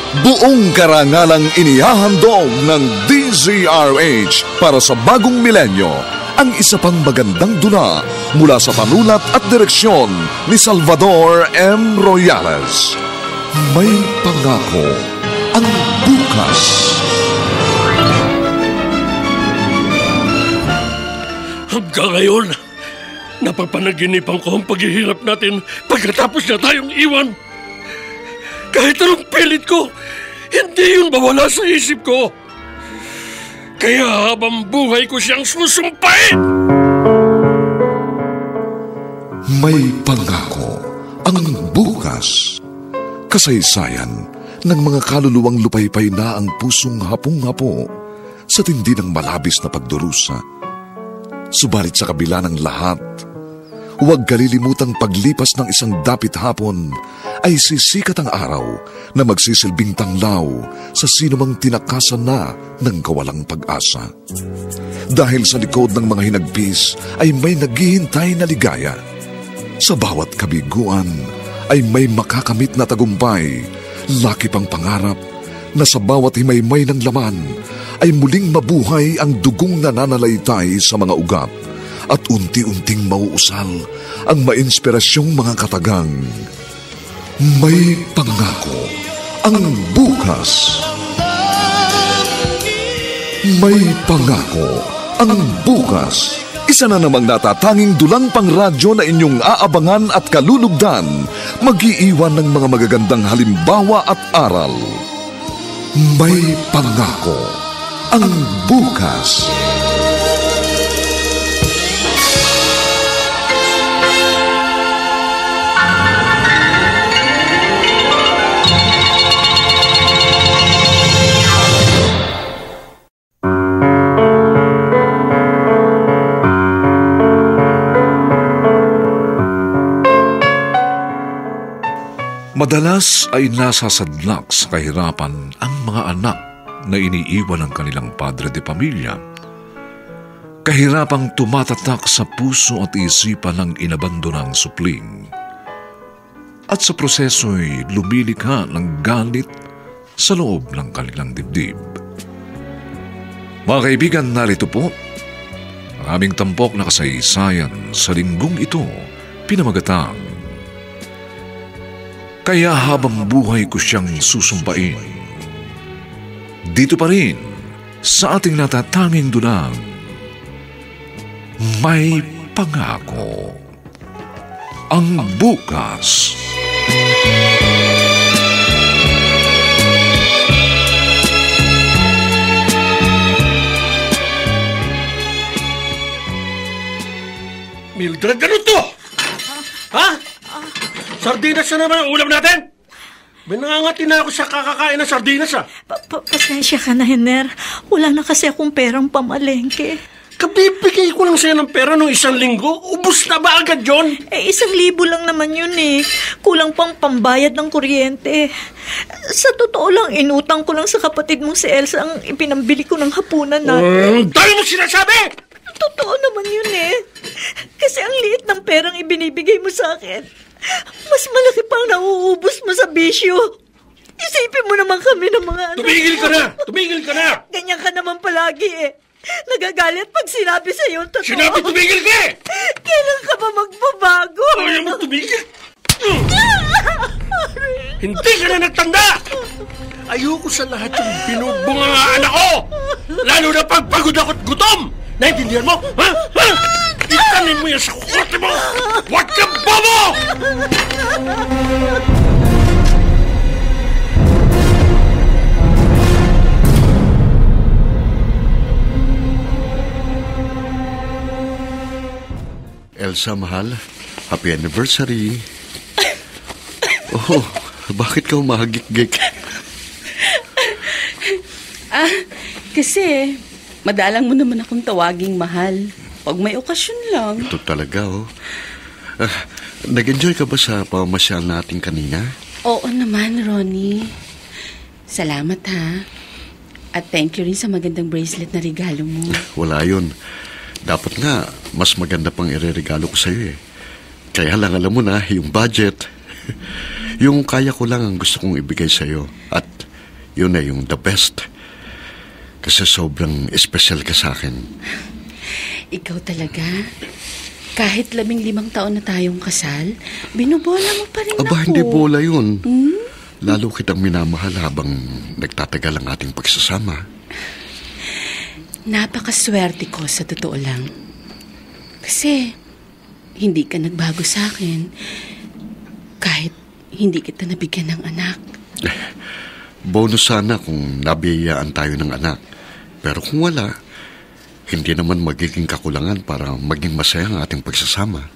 Buong karangalang inihahandog ng DZRH para sa bagong milenyo, ang isa pang magandang dula mula sa panulat at direksyon ni Salvador M. Royales. May pangako ang bukas. Hanggang ngayon, napapanaginipang ko ang paghihirap natin pagkatapos na tayong iwan. Kahit anong pilit ko, hindi yun mawala sa isip ko. Kaya habang buhay ko siyang susumpain. May pangako ang bukas. Kasaysayan ng mga kaluluwang lupaypay na ang pusong hapong-hapo sa tindi ng malabis na pagdurusa. Subalit sa kabila ng lahat, huwag kalilimutang paglipas ng isang dapit hapon ay sisikat ang araw na magsisilbing tanglaw sa sinumang tinakasan na ng kawalang pag-asa. Dahil sa likod ng mga hinagpis ay may naghihintay na ligaya. Sa bawat kabiguan ay may makakamit na tagumpay, laki pang pangarap na sa bawat himaymay ng laman ay muling mabuhay ang dugong nananalaytay sa mga ugat at unti-unting mauusal ang mainspirasyong mga katagang. May pangako ang bukas. May pangako ang bukas. Isa na namang natatanging dulang pangradyo na inyong aabangan at kalulugdan, mag-iiwan ng mga magagandang halimbawa at aral. May pangako ang bukas. Madalas ay nasasadlak sa kahirapan ang mga anak na iniiwan ng kanilang padre de pamilya. Kahirapang tumatatak sa puso at isipan ng inabandonang supling. At sa proseso'y lumilikha ng galit sa loob ng kanilang dibdib. Mga kaibigan, narito po ang aming tampok na kasaysayan sa linggong ito, pinamagatang Kaya habang buhay ko siyang susumpain. Dito pa rin sa ating natatanging dulang, may pangako ang bukas. Mildred, ganun to! Ha? Sardinas na naman ang ulam natin! May nangangati na ako sa kakakain ng sardinas, ha? Pasensya ka na, Hener. Wala na kasi akong perang pamalengke. Kabibigay ko lang sa'yo ng pera nung 1 linggo. Ubus na ba agad yun? 1,000 lang naman yun eh. Kulang pang pambayad ng kuryente. Sa totoo lang, inutang ko lang sa kapatid mong si Elsa ang ipinambili ko ng hapunan natin. Dahil mo sinasabi! Totoo naman yun eh. Kasi ang liit ng perang ibinibigay mo sa akin, mas malaki pang nauubos mo sa bisyo. Isipin mo naman kami ng mga anak. Tumigil ka na! Tumigil ka na! Ganyan ka naman palagi eh. Nagagalit pag sinabi sa'yo ang totoo. Sinabi tumigil ka eh! Kailan ka ba magbabago? Ayaw mo tumigil! Hindi ka na nagtanda! Ayoko sa lahat yung binubunga nga anak ko! Lalo na pag pagod ako't gutom! Naintindihan mo? Ha? Ha? Itanin mo yan sa kote mo! Huwag kang bobo! Elsa, mahal. Happy anniversary. Oh, bakit ka umahagik-gik? Kasi madalang mo naman akong tawaging mahal. Pag may okasyon lang. Ito talaga, oh. Nag-enjoy ka ba sa pamamasyal natin kanina? Oo naman, Ronnie. Salamat, ha. At thank you rin sa magandang bracelet na regalo mo. Wala yun. Dapat nga, mas maganda pang ireregalo ko sa'yo eh. Kaya lang alam mo na, yung budget. Yung kaya ko lang ang gusto kong ibigay sa'yo. At yun na yung the best. Kasi sobrang espesyal ka sa akin. Ikaw talaga? Kahit 15 taon na tayong kasal, binubola mo pa rin ako. Aba, hindi bola yun. Lalo kitang minamahal habang nagtatagal ang ating pagsasama. Napakaswerte ko sa totoo lang. Kasi hindi ka nagbago sa akin kahit hindi kita nabigyan ng anak. Bonus sana kung nabiyayaan tayo ng anak. Pero kung wala, hindi naman magiging kakulangan para maging masaya ang ating pagsasama.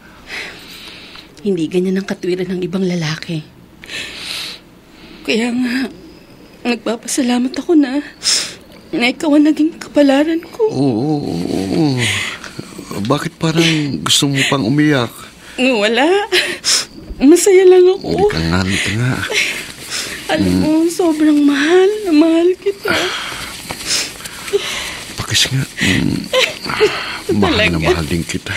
Hindi ganyan ang katwiran ng ibang lalaki. Kaya nga, nagpapasalamat ako na ikaw ang naging kapalaran ko. Oo. Bakit parang gusto mo pang umiyak? Wala. Masaya lang ako. Halika nga. Alam mo, sobrang mahal na mahal kita. Pakis nga. Mahal na mahal din kita.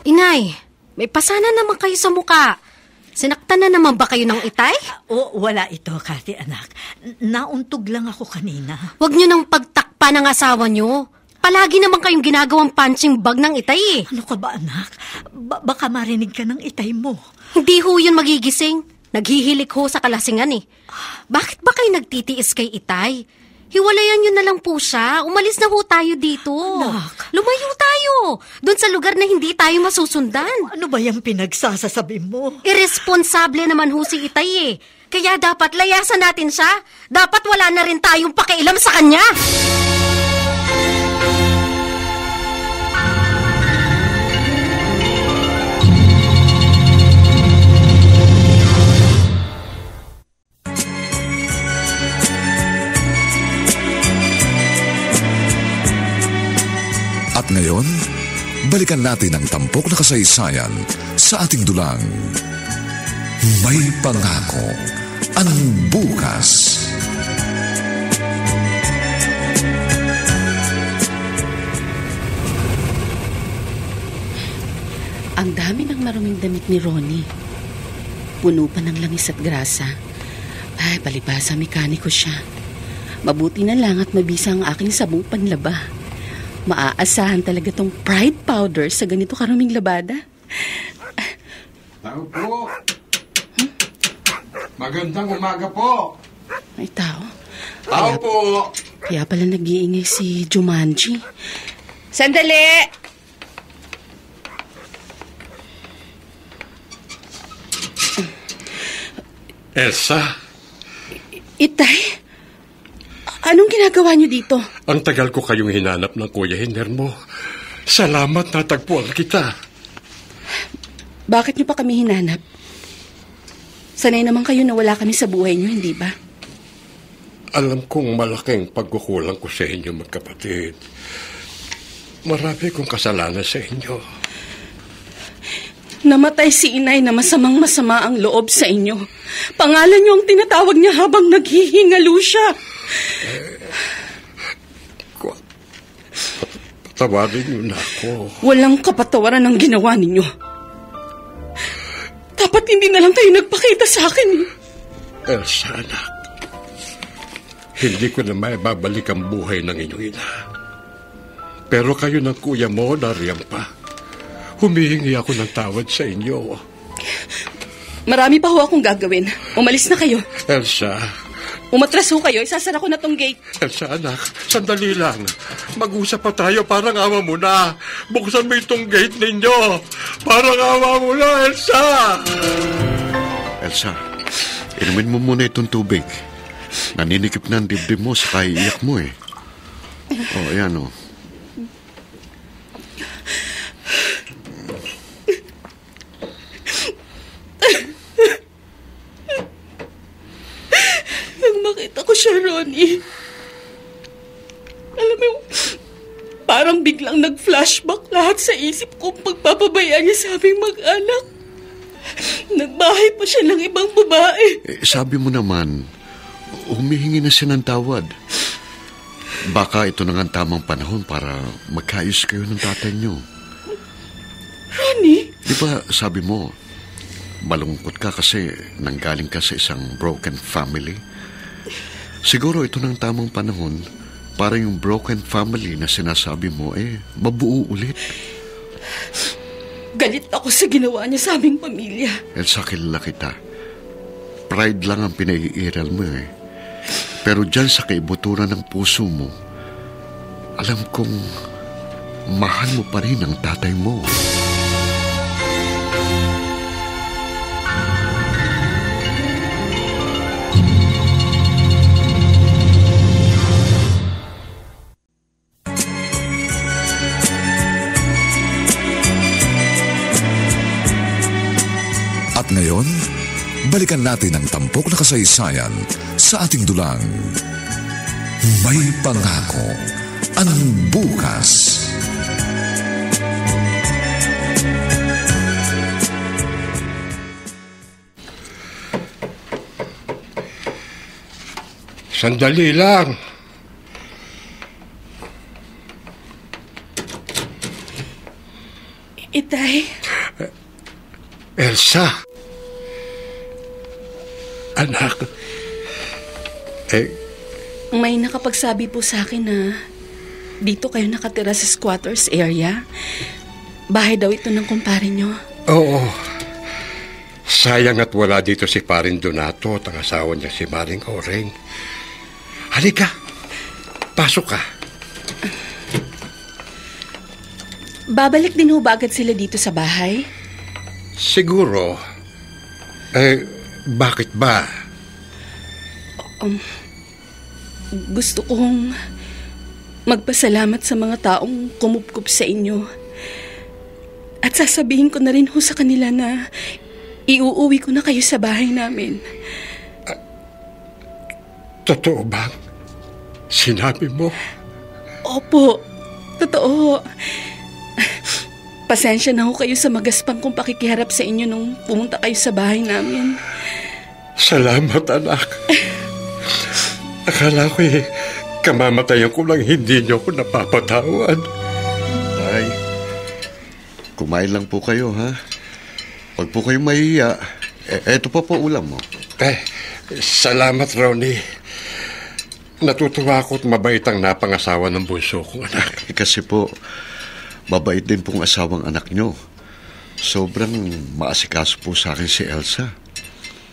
Inay, may pasana naman kayo sa muka. Sinaktan na naman ba kayo ng itay? Wala ito, Kathy, anak. Nauntog lang ako kanina. Huwag niyo nang pagtakpa ng asawa niyo. Palagi naman kayong ginagawang punching bag ng itay eh. Ano ka ba, anak? Baka marinig ka ng itay mo. Hindi ho yun magigising. Naghihilik ho sa kalasingan eh. Bakit ba kayo nagtitiis kay itay? Hiwalayan nyo na lang po siya. Umalis na ho tayo dito. Anak. Lumayo tayo. Doon sa lugar na hindi tayo masusundan. Ano ba yung pinagsasasabi mo? Irresponsable naman ho si itay eh. Kaya dapat layasan natin siya. Dapat wala na rin tayong pakialam sa kanya. At ngayon, balikan natin ang tampok na kasaysayan sa ating dulang. May pangako ang bukas. Ang dami ng maruming damit ni Ronnie. Puno pa ng langis at grasa. Ay, palibasa mekaniko siya. Mabuti na lang at mabisa ang aking sabong panlaba. Maaasahan talaga tong Pride powder sa ganito karuming labada. Tao po. Magandang umaga po. May tao. Tao po. Kaya pala nag-iingay si Jumanji. Sandali! Elsa, Itay? Anong ginagawa niyo dito? ang tagal ko kayong hinanap ng Kuya Hiner mo. Salamat natagpuan kita. Bakit niyo pa kami hinanap? Sanay naman kayo na wala kami sa buhay niyo, hindi ba? Alam kong malaking pagkukulang ko sa inyo, magkapatid. Marami kong kasalanan sa inyo. Namatay si inay na masamang-masama ang loob sa inyo. Pangalan niyo ang tinatawag niya habang naghihingalo siya. Patawarin niyo na ako. Walang kapatawaran ang ginawa ninyo. Dapat hindi na lang kayo nagpakita sa akin. Elsa, anak. Hindi ko na maibabalik ang buhay ng inyong ina. Pero kayo ng kuya mo, nariyan pa. Humihingi ako ng tawad sa inyo. Marami pa ho akong gagawin. Umalis na kayo. Elsa. Umatras ho kayo. Isasara ko na tong gate. Elsa, anak. Sandali lang. Mag-usap pa tayo. Parang awa mo na. Buksan mo itong gate ninyo. Parang awa mo na, Elsa. Elsa, inumin mo muna itong tubig. Naninikip na ang dibdib mo sa kaiiyak mo eh. Oh, ayan oh. Nang makita ko siya, Ronnie, alam mo, parang biglang nag-flashback Lahat sa isip ko pagpapabayaan niya sa aming mag-anak. Nagbahay pa siya ng ibang babae. Sabi mo naman, humihingi na siya ng tawad. Baka ito na nga ang tamang panahon para magkaayos kayo ng tatay niyo. Ronnie? Di ba sabi mo, malungkot ka kasi nanggaling ka sa isang broken family? Siguro ito na ang tamang panahon para yung broken family na sinasabi mo, mabuo ulit. Galit ako sa ginawa niya sa aming pamilya. Elsa, kilala kita. Pride lang ang pinaiiral mo Pero dyan sa kaibuturan ng puso mo, alam kong mahal mo pa rin ang tatay mo. At ngayon, balikan natin ang tampok na kasaysayan sa ating dulang. May pangako ang bukas. Sandali lang. Itay? Elsa. Anak. May nakapagsabi po sa akin na dito kayo nakatira sa squatters area. Bahay daw ito ng kumpare nyo. Oo. Sayang at wala dito si Paring Donato at ang asawa niya si Maring Oreng. Halika. Pasok ka. Babalik din ho ba agad sila dito sa bahay? Siguro. Bakit ba? Gusto kong magpasalamat sa mga taong kumupkup sa inyo. At sasabihin ko na rin ho sa kanila na iuuwi ko na kayo sa bahay namin. Totoo bang sinabi mo? Opo, totoo. Pasensya na ho kayo sa magaspang kong pakikiharap sa inyo nung pumunta kayo sa bahay namin. Salamat, anak. Akala ko kamamatayan ko lang hindi niyo ako napapatawad. Tay, kumain lang po kayo, ha? Huwag po kayong mahihiya. Eto pa po ulam mo. Salamat, Ronnie. Natutuwa ako at mabait ang napangasawa ng bunso kong anak. Kasi po, mabait din pong asawang anak nyo. Sobrang maasikaso po sa akin si Elsa.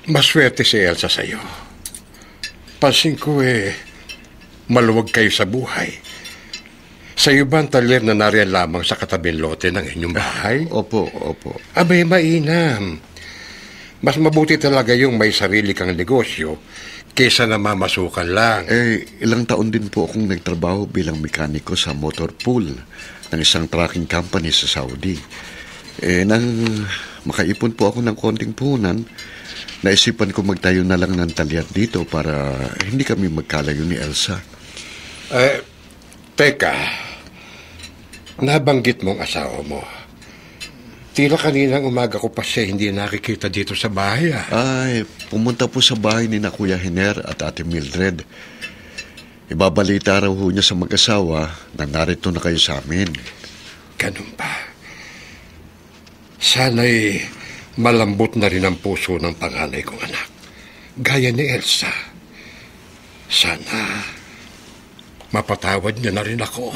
Maswerte si Elsa sa'yo. Pansin ko maluwag kayo sa buhay. Sa iyo ba ang talir na nariyan lamang sa katabing lote ng inyong bahay? Opo. Abay, mainam. Mas mabuti talaga yung may sarili kang negosyo kaysa na mamasukan lang. Ilang taon din po akong nagtrabaho bilang mekaniko sa motor pool ng isang trucking company sa Saudi. Nang makaipon po ako ng konting puhunan, naisipan ko magtayo na lang ng talyer dito para hindi kami magkalayo ni Elsa. Teka, nabanggit mong asawa mo. Tila kaninang umaga ko pa siya hindi nakikita dito sa bahay. Pumunta po sa bahay ni na Kuya Hiner at Ate Mildred. Ibabalita raw ho niya sa mag-asawa na narito na kayo sa amin. Ganun ba? Sana'y malambot na rin ang puso ng panganay kong anak. Gaya ni Elsa. Sana mapatawad niya na rin ako.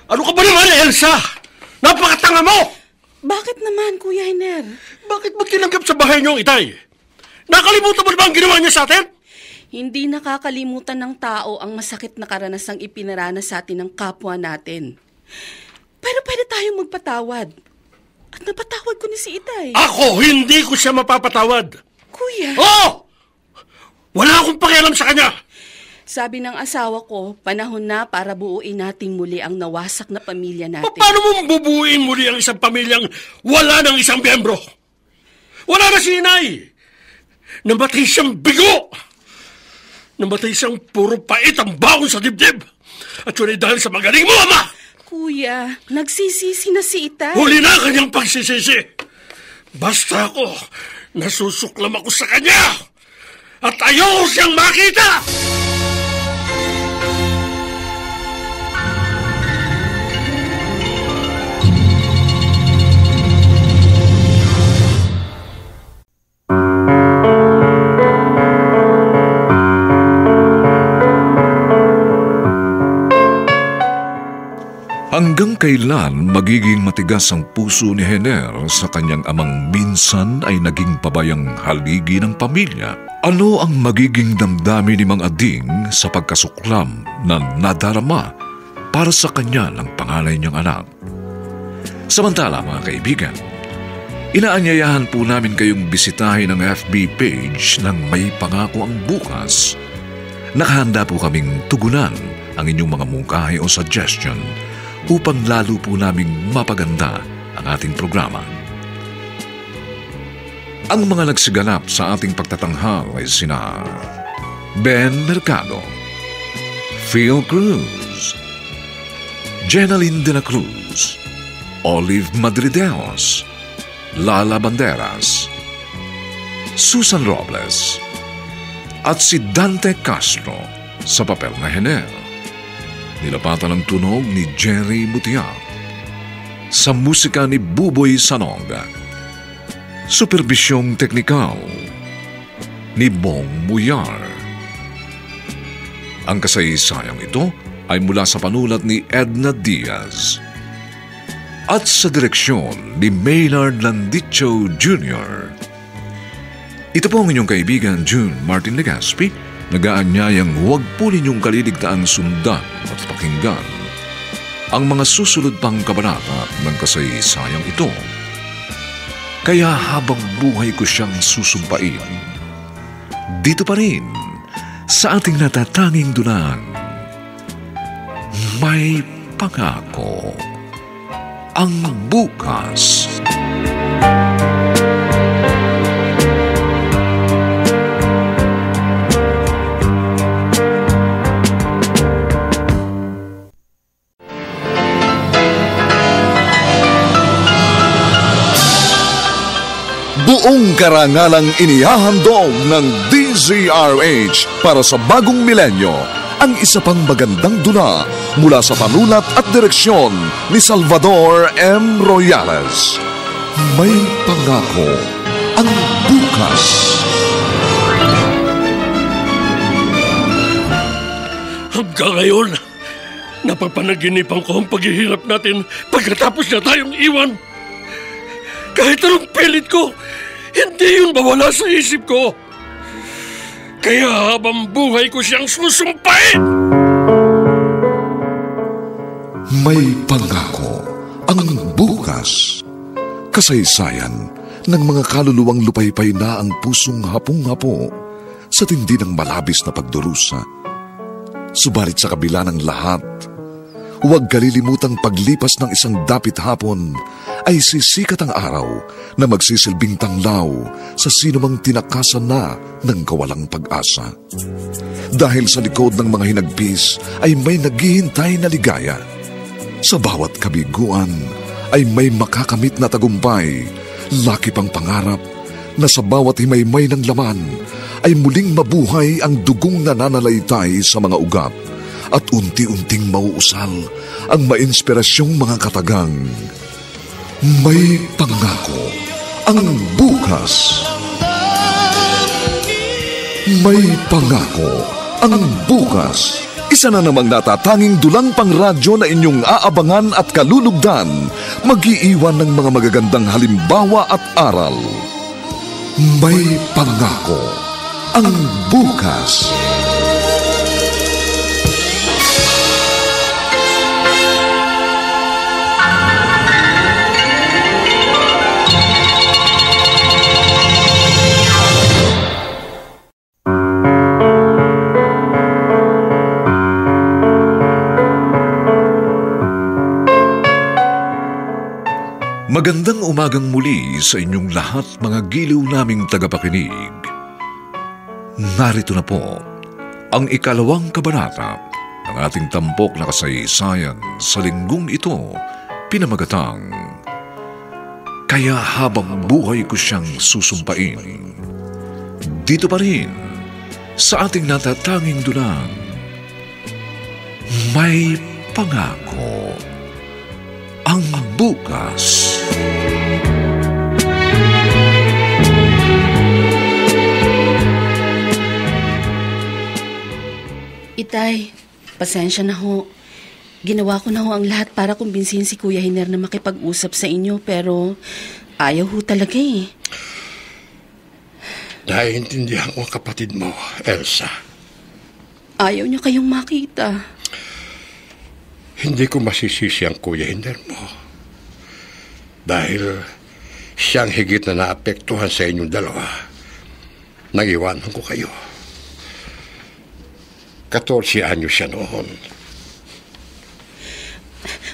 Ano ka ba naman, Elsa? Napakatanga mo! Bakit naman, Kuya Hiner? Bakit mo tinanggap sa bahay niyo ang itay? Nakalimutan mo na ba ang ginawa niya sa atin? Hindi nakakalimutan ng tao ang masakit na karanasang ipinaranas sa atin ng kapwa natin. Pero pwede tayong magpatawad. At napatawad ko na si Itay. Ako, hindi ko siya mapapatawad. Kuya, Oo! Wala akong pakialam sa kanya! sabi ng asawa ko, panahon na para buuin nating muli ang nawasak na pamilya natin. Paano mo bubuuin muli ang isang pamilyang wala ng isang miyembro? Wala na si inay! Namatay siyang bigo! Namatay siyang puro pait ang baon sa dibdib! At yun ay dahil sa magaling mo, Ama! Kuya, nagsisisi na si Itay. Huli na kanyang pagsisisi! Basta ako, nasusuklam ako sa kanya! At ayaw siyang makita! Hanggang kailan magiging matigas ang puso ni Hener sa kanyang amang minsan ay naging pabayang haligi ng pamilya? Ano ang magiging damdamin ni Mang Ading sa pagkasuklam na nadarama para sa kanya ng pangalay niyang anak? Samantala mga kaibigan, inaanyayahan po namin kayong bisitahin ang FB page ng May Pangako ang Bukas. Nakahanda po kaming tugunan ang inyong mga mungkahi o suggestion upang lalo po naming mapaganda ang ating programa. Ang mga nagsiganap sa ating pagtatanghal ay sina Ben Mercado, Phil Cruz, Jenaline de la Cruz, Olive Madrideos, Lala Banderas, Susan Robles, at si Dante Castro sa papel na Hener. Nilapatan ang tunog ni Jerry Mutia. Sa musika ni Buboy Sanog. Superbisyong teknikal ni Bong Muyar. Ang kasaysayang ito ay mula sa panulat ni Edna Diaz at sa direksyon ni Maynard Landicho Jr. Ito po ang inyong kaibigan June Martin Legaspi, nagaanyayang huwag po ninyong kaliligtaang sundan at pakinggan ang mga susunod pang kabanata ng kasaysayang ito. Kaya habang buhay ko siyang susumpain, dito pa rin sa ating natatanging dunang, May Pangako ang Bukas. Buong karangalang inihahandog ng DZRH para sa bagong milenyo ang isa pang magandang dula mula sa panulat at direksyon ni Salvador M. Royales. May Pangako ang Bukas. Hanggang ngayon, napapanaginipan ko ang paghihirap natin pagkatapos na tayong iwan. Kahit anong pilit ko, hindi yun mawala sa isip ko. Kaya habang buhay ko siyang susumpain. May Pangako ang Bukas. Kasaysayan ng mga kaluluwang lupaypay na ang pusong hapong-hapo sa tindi ng malabis na pagdurusa. Subalit sa kabila ng lahat, huwag kalilimutang paglipas ng isang dapit hapon ay sisikat ang araw na magsisilbing tanglaw sa sinumang tinakasan na ng kawalang pag-asa. Dahil sa likod ng mga hinagpis ay may naghihintay na ligaya. Sa bawat kabiguan ay may makakamit na tagumpay, laki pang pangarap na sa bawat himaymay ng laman ay muling mabuhay ang dugong nananalaytay sa mga ugat at unti-unting mauusal ang mainspirasyong mga katagang. May Pangako ang Bukas. May Pangako ang Bukas. Isa na namang natatanging dulang pangradyo na inyong aabangan at kalulugdan, mag-iiwan ng mga magagandang halimbawa at aral. May Pangako ang Bukas. Magandang umagang muli sa inyong lahat, mga giliw naming tagapakinig. Narito na po ang ikalawang kabanata ng ating tampok na kasaysayan sa linggong ito, pinamagatang Kaya Habang Buhay Ko Siyang Susumpain. Dito pa rin sa ating natatanging dunang May Pangako ang bukas. Itay, pasensya na ho. Ginawa ko na ho ang lahat para kumbinsihin si Kuya Hiner na makipag-usap sa inyo, pero ayaw ho talaga eh. Naiintindihan ko ang kapatid mo, Elsa. Ayaw niya kayong makita. Hindi ko masisisi ang Kuya Hiner mo. Dahil siyang higit na naapektuhan sa inyong dalawa. Nag-iwanan ko kayo. 14 anyo siya noon.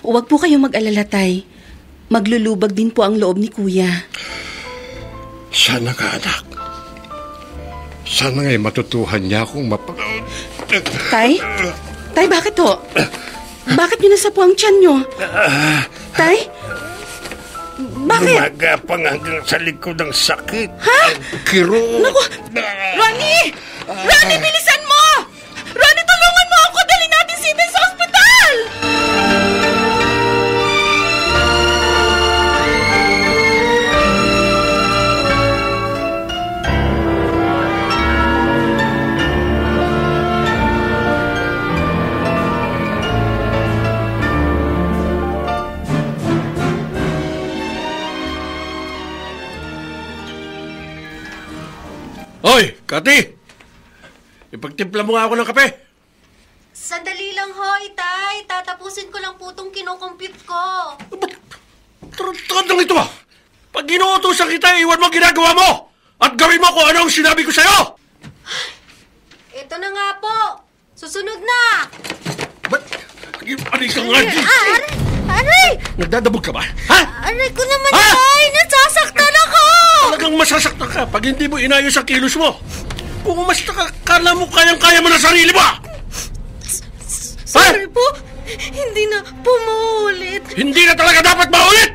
Huwag po kayong mag-alala, Tay. Maglulubag din po ang loob ni Kuya. Sana ka, anak. Sana nga'y matutuhan niya akong Tay? Tay, bakit ho? Bakit niyo nasapo ang tiyan niyo? Tay? Bakit? Gumagapang hanggang sa likod ng sakit. Ha? Kiro. Naku! Ronnie! Ronnie, bilisan mo! Ronnie, tulungan mo ako! Dali natin si Eden sa ospital! Hoy, Kati! Ipagtimpla mo nga ako ng kape. Sandali lang ho, Itay. Tatapusin ko lang po itong kinocompute ko. Tarantadang ito ba? Pag inuutosan kita, iwan mo ang ginagawa mo! At gawin mo kung ano ang sinabi ko sa'yo! Ito na nga po. Susunod na. Ba't? Aray ka nga, G! Aray! Nagdadabog ka ba? Ha? Aray ko naman, Itay! Nasasaktan ako! Talagang masasaktan ka pag hindi mo inayos ang kilos mo. Kung mas nakakala mo kayang-kaya mo na sarili mo! Sorry po. Hindi na po maulit. Hindi na talaga dapat maulit!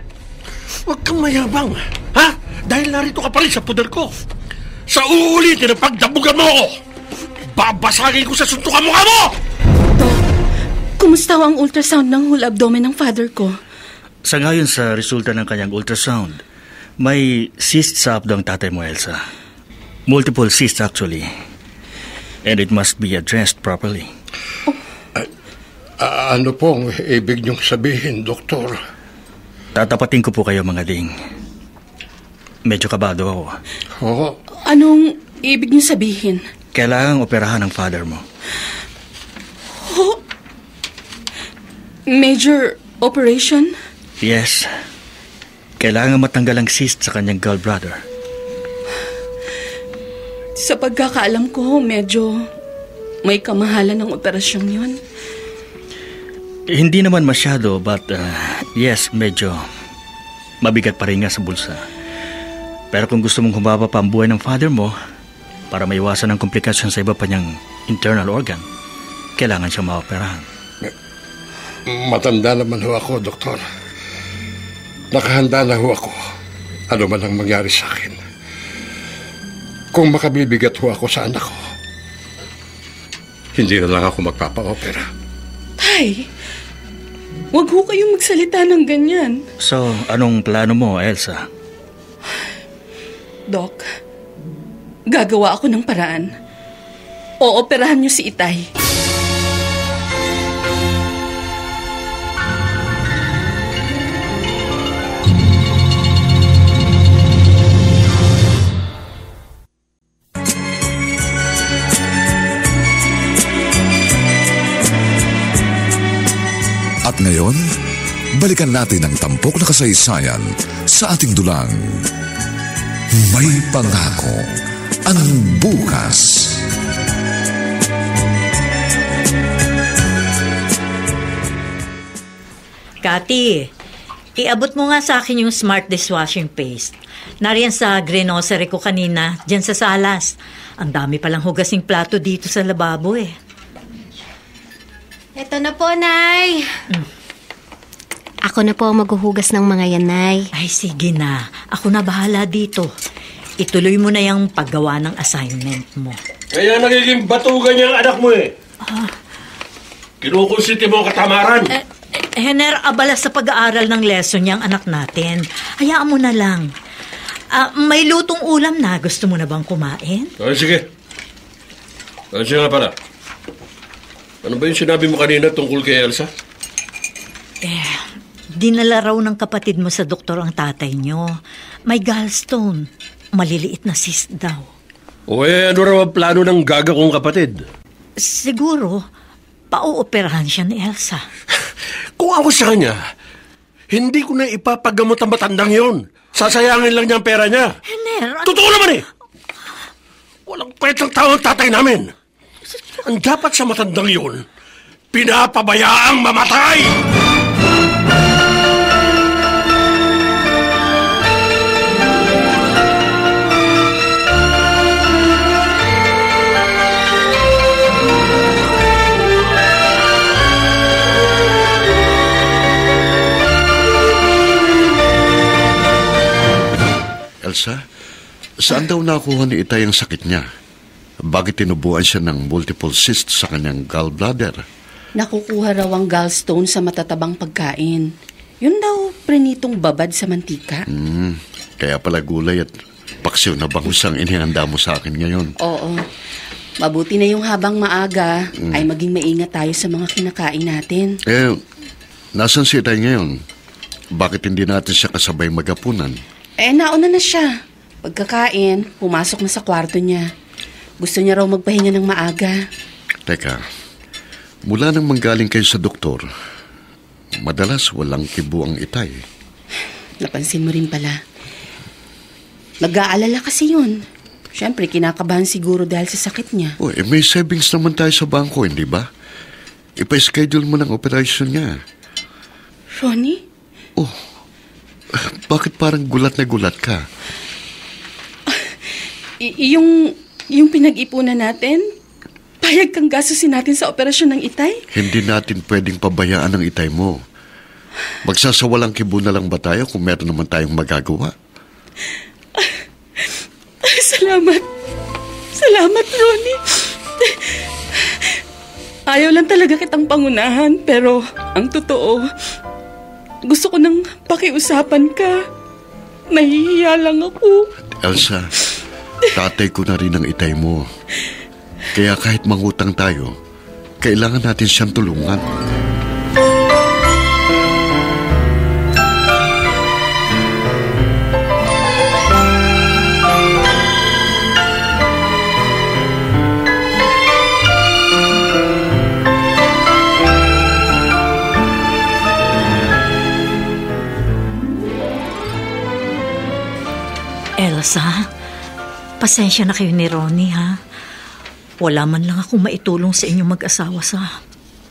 Huwag kang mayabang, ha? Dahil narito ka pa rin sa puder ko. Sa uulitin ang pagdabugan mo ako, babasagin ko sa suntukan mukha mo! Dok, kumusta ang ultrasound ng whole abdomen ng father ko? Sa ngayon sa resulta ng kanyang ultrasound, may cyst sa abdo ang tatay mo, Elsa. Multiple cysts actually. And it must be addressed properly. Ano pong ibig niyong sabihin, Doktor? Tatapatin ko po kayo, mga ding. Medyo kabado ako. Oo. Anong ibig niyo sabihin? Kailangang operahan ang father mo. Oh, major operation? Yes. Kailangan matanggal ang cyst sa kanyang gallbladder. Sa pagkakaalam ko, medyo may kamahalan ng operasyong yun. Hindi naman masyado, but yes, medyo mabigat pa rin nga sa bulsa. Pero kung gusto mong humaba pa ang buhay ng father mo, para maiwasan ang komplikasyon sa iba pa niyang internal organ, kailangan siyang maoperahan. Matanda naman ho ako, Doktor. Nakahanda na ho ako. Ano man ang mangyari sa akin. Kung makabibigat ho ako sa anak ko, hindi na lang ako magpapa-opera. Tay, wag ho kayong magsalita ng ganyan. So, anong plano mo, Elsa? Doc, gagawa ako ng paraan. Ooperahan niyo si Itay. At ngayon, balikan natin ang tampok na kasaysayan sa ating dulang May Pangako ang bukas. Kati, Iabot mo nga sa akin yung smart dishwashing paste. Nariyan sa grocery ko kanina, dyan sa salas. Ang dami palang hugasing plato dito sa lababo eh. Eto na po, Nay. Ako na po ang maghuhugas ng mga yan, Nay. Ay, sige na. Ako na bahala dito. Ituloy mo na yung paggawa ng assignment mo. Kaya nagiging batugan yung anak mo eh. Kinukunsiti mo ang katamaran. Hener, abala sa pag-aaral ng lesson niyang anak natin. Hayaan mo na lang. May lutong ulam na. Gusto mo na bang kumain? Ay, sige. Sige nga pala. Ano ba yung sinabi mo kanina tungkol kay Elsa? Dinala raw ng kapatid mo sa doktor ang tatay niyo. May gallstone. Maliliit na cyst daw. O ano raw ang plano ng gaga kong kapatid? Siguro, pauoperahan siya ni Elsa. Kung ako sa kanya, hindi ko na ipapagamot ang matandang yon. Sasayangin lang niya ang pera niya. Hener, Totoo naman eh! Walang kwentang tao ang tatay namin. Ang dapat sa matandang yun, pinapabayaang mamatay! Elsa, saan daw nakuha ni Itay ang sakit niya? Bakit tinubuan siya ng multiple cysts sa kanyang gallbladder? Nakukuha raw ang gallstone sa matatabang pagkain. Yun daw, prenitong babad sa mantika. Kaya pala gulay at paksiw na bangus ang inihanda mo sa akin ngayon. Oo. Mabuti na yung habang maaga ay maging maingat tayo sa mga kinakain natin. Nasaan si Itay ngayon? Bakit hindi natin siya kasabay magapunan? Nauna na siya. Pagkakain, pumasok na sa kwarto niya. Gusto niya raw magpahinga ng maaga. Teka, mula nang manggaling kayo sa doktor, madalas walang kibo ang Itay. Napansin mo rin pala. Nag-aalala kasi yun. Siyempre, kinakabahan siguro dahil sa sakit niya. May savings naman tayo sa bangko, hindi ba? Ipa-schedule mo ng operasyon niya. Ronnie? Bakit parang gulat na gulat ka? Yung pinag-ipunan natin, payag kang gastusin natin sa operasyon ng Itay? Hindi natin pwedeng pabayaan ang Itay mo. Magsasawalang kibo na lang ba tayo kung meron naman tayong magagawa? Salamat. Salamat, Ronnie. Ayaw lang talaga kitang pangunahan, pero ang totoo, gusto ko nang pakiusapan ka. Nahihiya lang ako. Elsa, tatay ko na rin ang Itay mo. Kaya kahit mangutang tayo, kailangan natin siyang tulungan. Elsa, pasensya na kayo ni Ronnie, ha? Wala man lang akong maitulong sa inyong mag-asawa sa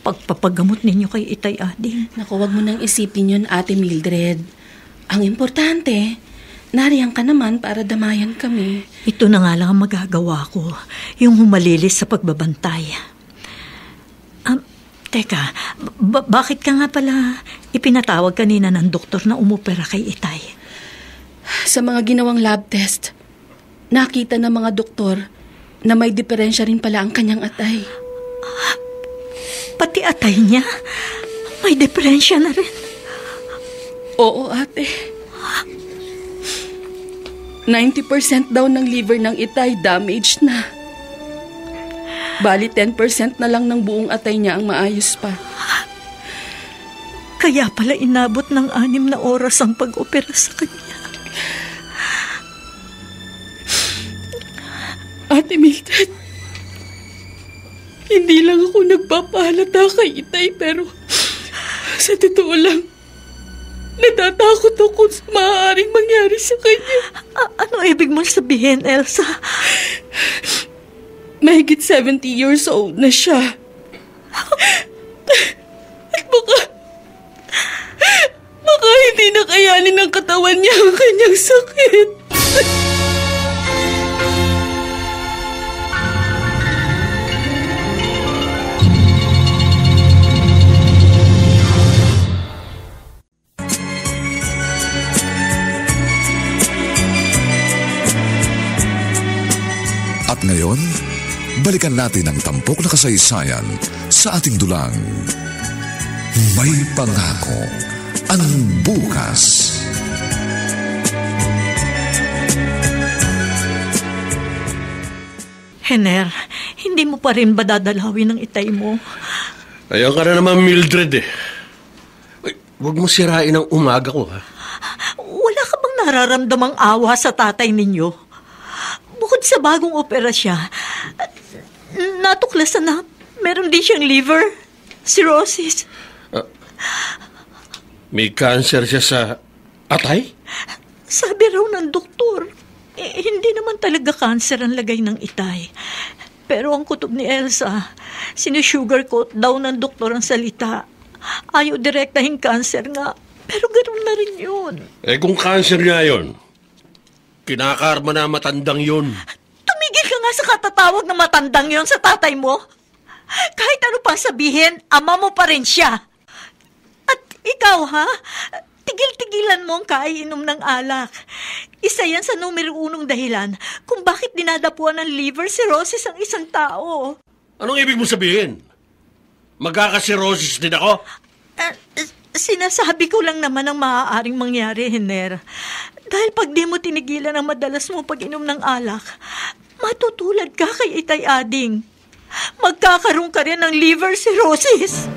pagpapagamot ninyo kay Itay Ading. Naku, wag mo nang isipin yun, Ate Mildred. Ang importante, nariyan ka naman para damayan kami. Ito na nga lang ang magagawa ko, yung humalilis sa pagbabantay. Teka, bakit ka nga pala ipinatawag kanina ng doktor na umopera kay Itay? Sa mga ginawang lab test, nakita ng mga doktor na may diferensya rin pala ang kanyang atay. Pati atay niya, may diferensya na rin. Oo, ate. 90% daw ng liver ng Itay damaged na. Bali 10% na lang ng buong atay niya ang maayos pa. Kaya pala inabot ng 6 na oras ang pag-opera sa kanya. Ate Mildred, hindi lang ako nagpapahalata kay Itay, pero sa totoo lang, natatakot ako sa maaaring mangyari sa kanya. Ano ibig mong sabihin, Elsa? Mahigit 70 years old na siya. At baka hindi na katawan niya ang kanyang sakit. At ngayon, balikan natin ang tampok na kasaysayan sa ating dulang. May pangako ang bukas. Hener, hindi mo pa rin ba dadalawin ang itay mo? Ayaw ka na naman, Mildred eh. Uy, huwag mo sirain ang umaga ko, ha? Wala ka bang nararamdamang awa sa tatay ninyo? Bukod sa bagong operasya, natuklasan na meron din siyang liver cirrhosis. May cancer siya sa atay? Sabi raw ng doktor, hindi naman talaga cancer ang lagay ng itay. Pero ang kutob ni Elsa, sinusugarcoat daw ng doktor ang salita. Ayaw direktahin cancer nga, pero ganoon na rin yun. Eh kung cancer niya yun, kinakarma na matandang yun. Tumigil ka nga sa katatawag na matandang yun sa tatay mo. Kahit ano pang sabihin, ama mo pa rin siya. At ikaw, ha? Tigil-tigilan mo ang kaiinom ng alak. Isa yan sa numero 1 dahilan kung bakit dinadapuan ng liver cirrhosis ang isang tao. Anong ibig mo sabihin? Magkaka-cirrhosis din ako? Sinasabi ko lang naman ang maaaring mangyari, Hener. Dahil pag di mo tinigilan ang madalas mo pag-inom ng alak, matutulad ka kay Itay Ading. Magkakaroon ka rin ng liver cirrhosis.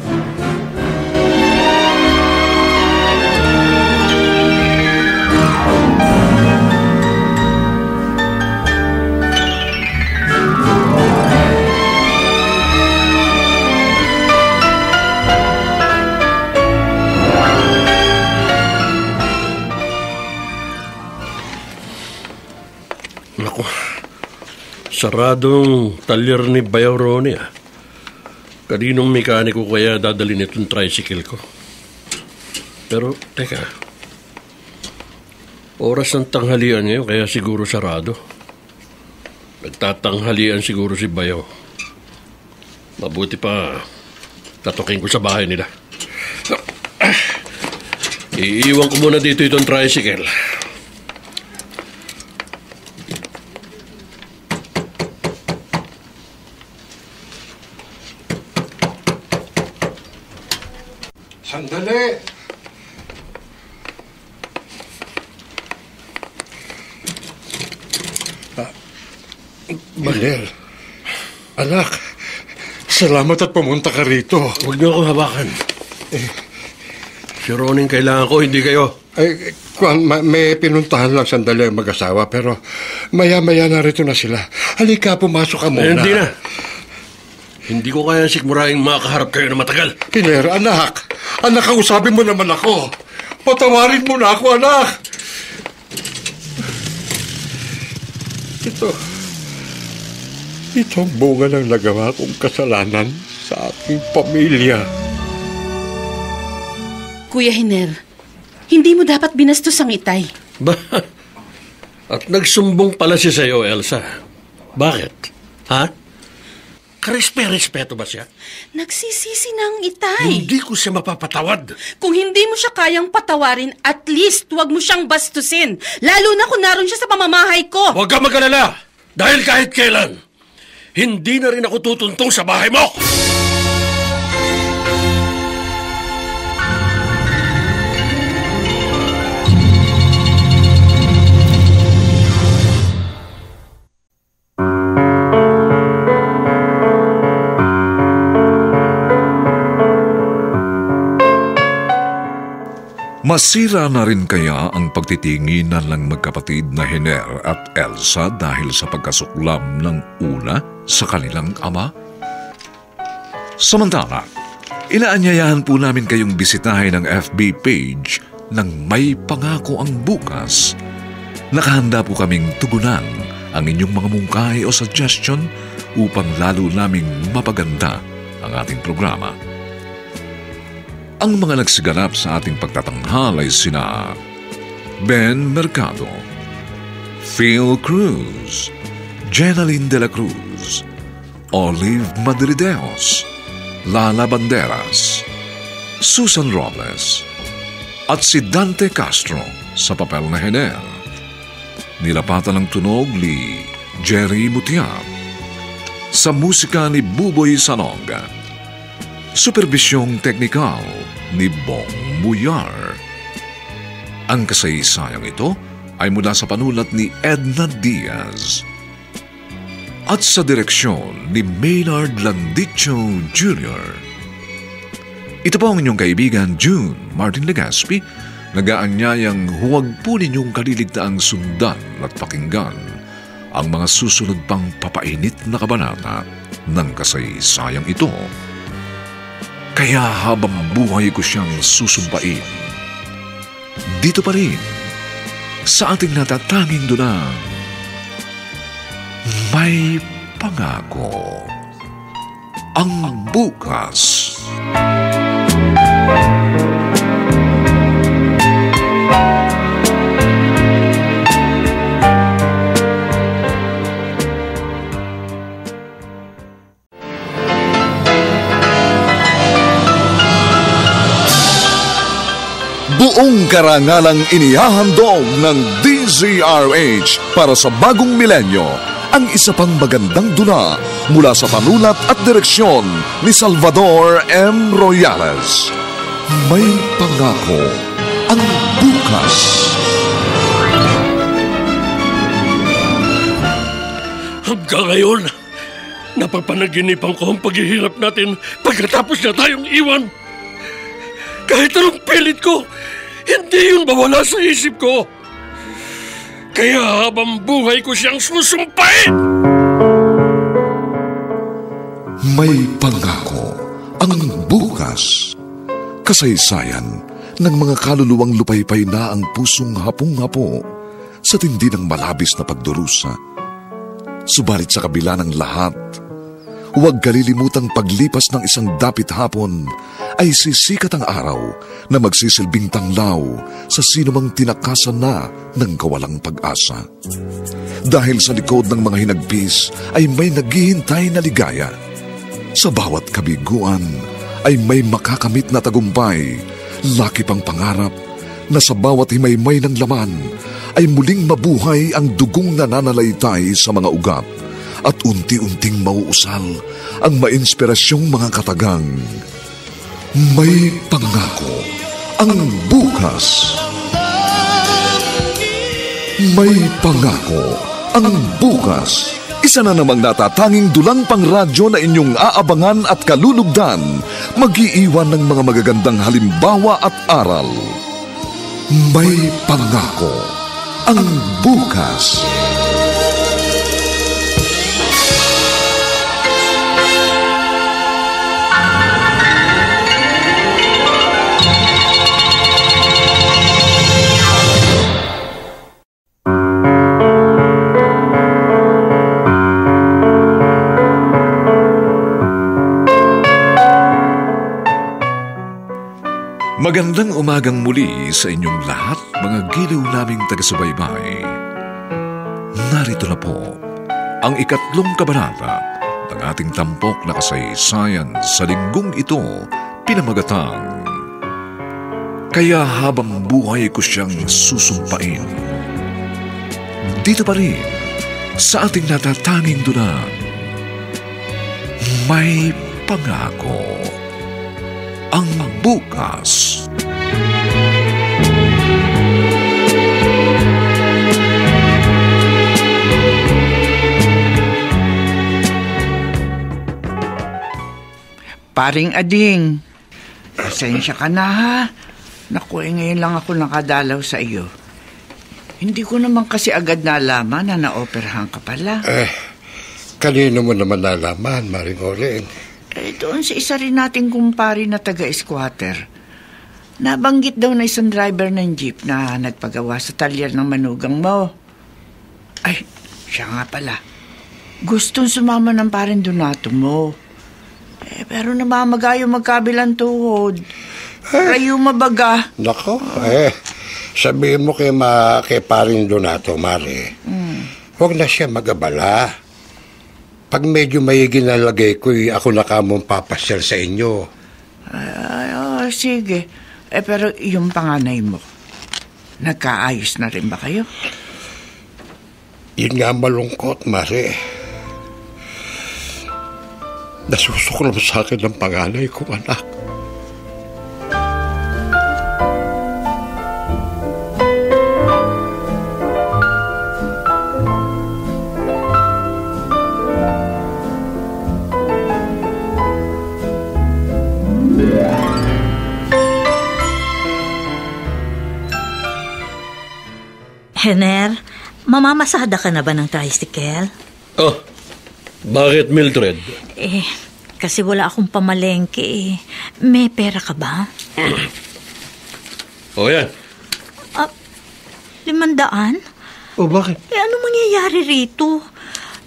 Naku, saradong talyer ni Bayaw Ronnie, ah. Kaninong mekaniko kaya dadalhin itong tricycle ko? Pero, teka. Oras ng tanghalian ngayon, kaya siguro sarado. Nagtatanghalian siguro si Bayaw. Mabuti pa, tatukin ko sa bahay nila. Iiwan ko muna dito itong tricycle. Sandali! Maler, anak, salamat at pumunta ka rito. Huwag niyo akong hawakan. Si Ronin kailangan ko, hindi kayo. May pinuntahan lang sandali ang mag-asawa, pero maya-maya narito na sila. Halika, pumasok ka muna. Hindi na. Hindi ko kaya sikmuraing makaharap kayo na matagal. Hiner, anak, kausapin mo naman ako. Patawarin mo na ako, anak. Ito ang bunga ng nagawa kong kasalanan sa aking pamilya. Kuya Hiner, hindi mo dapat binastos ang itay. At nagsumbong pala siya sa'yo, Elsa. Bakit? Ha? Karespeto ba siya? Nagsisisi na ang itay. Hindi ko siya mapapatawad. Kung hindi mo siya kayang patawarin, at least huwag mo siyang bastusin. Lalo na kung naroon siya sa pamamahay ko. Huwag ka mag-alala. Dahil kahit kailan, hindi na rin ako tutuntong sa bahay mo. Masira na rin kaya ang pagtitinginan ng magkapatid na Hiner at Elsa dahil sa pagkasuklam ng una sa kanilang ama? Samantala, inaanyayahan po namin kayong bisitahin ang FB page ng May Pangako ang Bukas. Nakahanda po kaming tugunan ang inyong mga mungkahi o suggestion upang lalo naming mapaganda ang ating programa. Ang mga nagsiganap sa ating pagtatanghal ay sina Ben Mercado, Phil Cruz, Jenaline de la Cruz, Olive Madrideos, Lala Banderas, Susan Robles, at si Dante Castro sa papel na Henel. Nilapatan ng tunog ni Jerry Mutiap. Sa musika ni Buboy Sanog. Supervisyong teknikal ni Bong Muyar. Ang kasaysayang ito ay mula sa panulat ni Edna Diaz at sa direksyon ni Maynard Landicho Jr. Ito po ang inyong kaibigan June Martin Legaspi, nag-aanyayang huwag po ninyong kaliligtaang sundan at pakinggan ang mga susunod pang papainit na kabanata ng kasaysayang ito. Kaya habang buhay ko siyang susumpain, dito pa rin sa ating natatanging dunang may pangako ang bukas. Buong karangalang inihahandog ng DZRH para sa bagong milenyo ang isa pang magandang dula mula sa panulat at direksyon ni Salvador M. Royales. May pangako ang bukas. Hanggang ngayon, napapanaginipan ko ang paghihirap natin pagkatapos na tayong iwan. Kahit anong pilit ko, hindi yun mawala sa isip ko. Kaya habang buhay ko siyang susumpain. May pangako ang bukas. Kasaysayan ng mga kaluluwang lupaypay na ang pusong hapong-hapo sa tindi ng malabis na pagdurusa. Subalit sa kabila ng lahat, huwag kalilimutang paglipas ng isang dapit hapon ay sisikat ang araw na magsisilbing tanglaw sa sinumang tinakasan na ng kawalang pag-asa. Dahil sa likod ng mga hinagpis ay may naghihintay na ligaya. Sa bawat kabiguan ay may makakamit na tagumpay, laki pang pangarap na sa bawat himaymay ng laman ay muling mabuhay ang dugong nananalaytay sa mga ugat at unti-unting mauusal ang mainspirasyong mga katagang. May pangako ang bukas. May pangako ang bukas. Isa na namang natatanging dulang pangradyo na inyong aabangan at kalulugdan, mag-iiwan ng mga magagandang halimbawa at aral. May pangako ang bukas. Magandang umagang muli sa inyong lahat, mga giliw naming taga-subaybay. Narito na po ang ikatlong kabanata ng ating tampok na kasaysayan sa linggong ito, pinamagatang Kaya habang buhay ko siyang susumpain. Dito pa rin sa ating natatanging dunang may pangako ang bukas. Paring Ading, pasensya ka na ha. Naku, ngayon lang ako nakadalaw sa iyo. Hindi ko naman kasi agad nalaman na naoperahan ka pala. Kanino mo naman nalaman, Maring Oren? Doon sa isa rin nating kumpari na taga-squatter. Nabanggit daw na isang driver ng jeep na nagpagawa sa talyer ng manugang mo. Ay, siya nga pala. Gustong sumama ng paring Donato mo. Pero namamagayo magkabilang tuhod. Rayo mabaga. Nako, Sabihin mo kay paring Donato, Mare, huwag na siya mag-abala. Pag medyo may ginalagay ko, ako na kamong papasyal sa inyo. Sige. Pero yung panganay mo, nagkaayos na rin ba kayo? Yun nga malungkot, Mare. Nasusuklam sa akin ng panganay kong anak. Hener, mamamasada ka na ba ng tricycle? Oh, bakit Mildred? Kasi wala akong pamalengke eh. May pera ka ba? Yan. 500? O bakit? Ano mangyayari rito?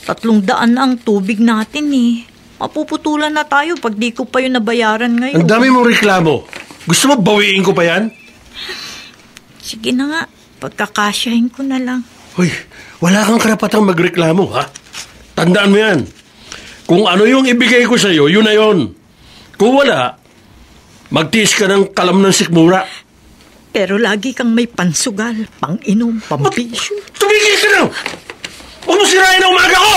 300 ang tubig natin eh. Mapuputulan na tayo pag di ko pa yun nabayaran ngayon. Ang dami mong reklamo. Gusto mo bawiin ko pa yan? Sige na nga, pagkakasyahin ko na lang. Hoy, wala kang karapatang magreklamo, ha? Tandaan mo yan. Kung ano yung ibigay ko sa'yo, yun na yun. Kung wala, magtiis ka ng kalam ng sikmura. Pero lagi kang may pansugal, pang-inom, pambisyo. Tumigil ka na! Huwag mo sirain ang umaga ko!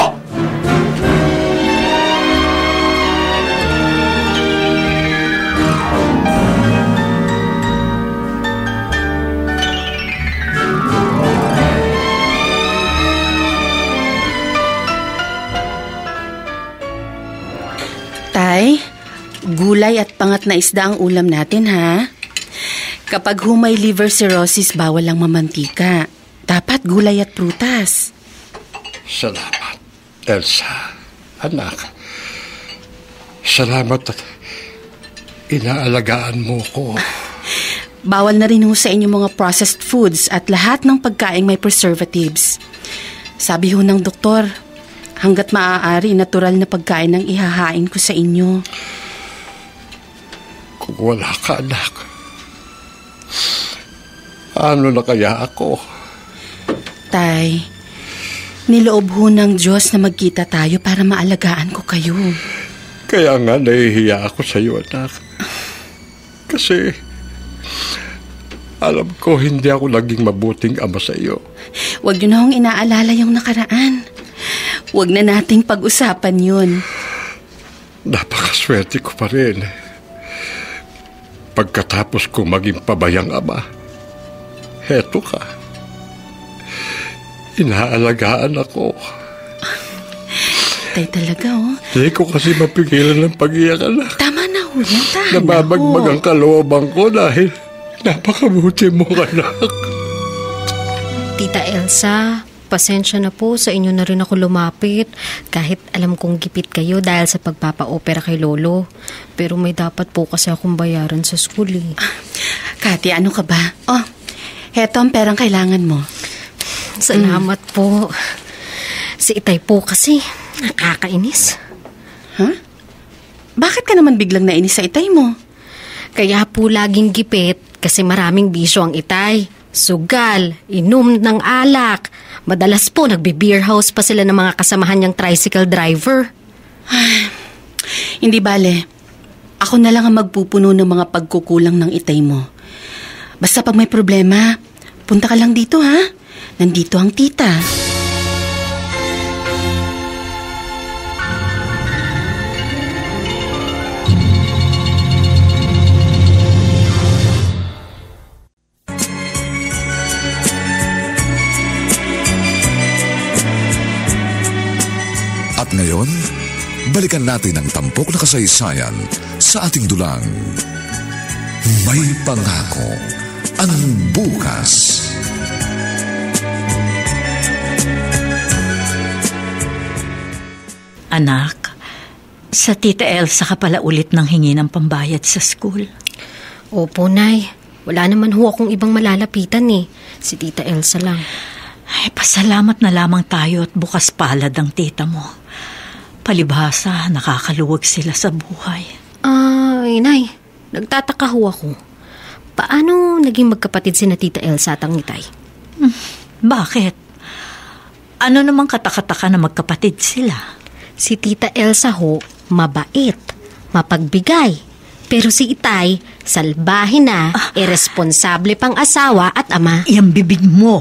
Tay, gulay at pangat na isda ang ulam natin, ha? Kapag humay liver cirrhosis, bawal lang mamantika. Dapat gulay at prutas. Salamat, Elsa. Anak, salamat at inaalagaan mo ko. Bawal na rin ho sa inyo mga processed foods at lahat ng pagkain may preservatives. Sabi ho ng doktor, hanggat maaari, natural na pagkain ang ihahain ko sa inyo. Kung wala ka, anak, ano na kaya ako? Tay, niloob ho ng Diyos na magkita tayo para maalagaan ko kayo. Kaya nga nahihiya ako sa iyo, anak. Kasi alam ko hindi ako naging mabuting ama sa iyo. Huwag niyo na hong inaalala yung nakaraan. Huwag na nating pag-usapan yun. Napakaswerte ko pa rin. Pagkatapos ko maging pabayang ama, heto ka. Inaalagaan ako. Tay talaga, oh. Hindi ko kasi mapigilan ng pag-iyak, anak. Tama na ho yan, tahan na ho. Nababagmag ang kalooban ko dahil napakabuti mo, anak. Tita Elsa, pasensya na po, sa inyo na rin ako lumapit. Kahit alam kong gipit kayo dahil sa pagpapa-opera kay Lolo. Pero may dapat po kasi akong bayaran sa school eh. Kati, ano ka ba? Oh, heto ang perang kailangan mo. Salamat po. Si Itay po kasi, nakakainis. Huh? Bakit ka naman biglang nainis sa Itay mo? Kaya po laging gipit kasi maraming bisyo ang Itay. Sugal, inom ng alak. Madalas po nagbe-beer house pa sila ng mga kasamahan niyang tricycle driver. Hindi bale. Ako na lang ang magpupuno ng mga pagkukulang ng Itay mo. Basta pag may problema, punta ka lang dito, ha? Nandito ang tita. At ngayon, balikan natin ang tampok na kasaysayan sa ating dulang. May pangako ang bukas. Anak, sa Tita Elsa ka pala ulit nang hingi ng pambayad sa school. Opo, Nay. Wala naman ho akong ibang malalapitan eh. Si Tita Elsa lang. Ay, pasalamat na lamang tayo at bukas palad ang tita mo. Palibhasa, nakakaluwag sila sa buhay. Ay, Nay. Nagtataka ho ako. paano naging magkapatid sina Tita Elsa at ang Itay? Bakit? Ano namang katakataka na magkapatid sila? Si Tita Elsa ho, mabait, mapagbigay. Pero si Itay, salbahe na, irresponsable pang asawa at ama. Iyang bibig mo.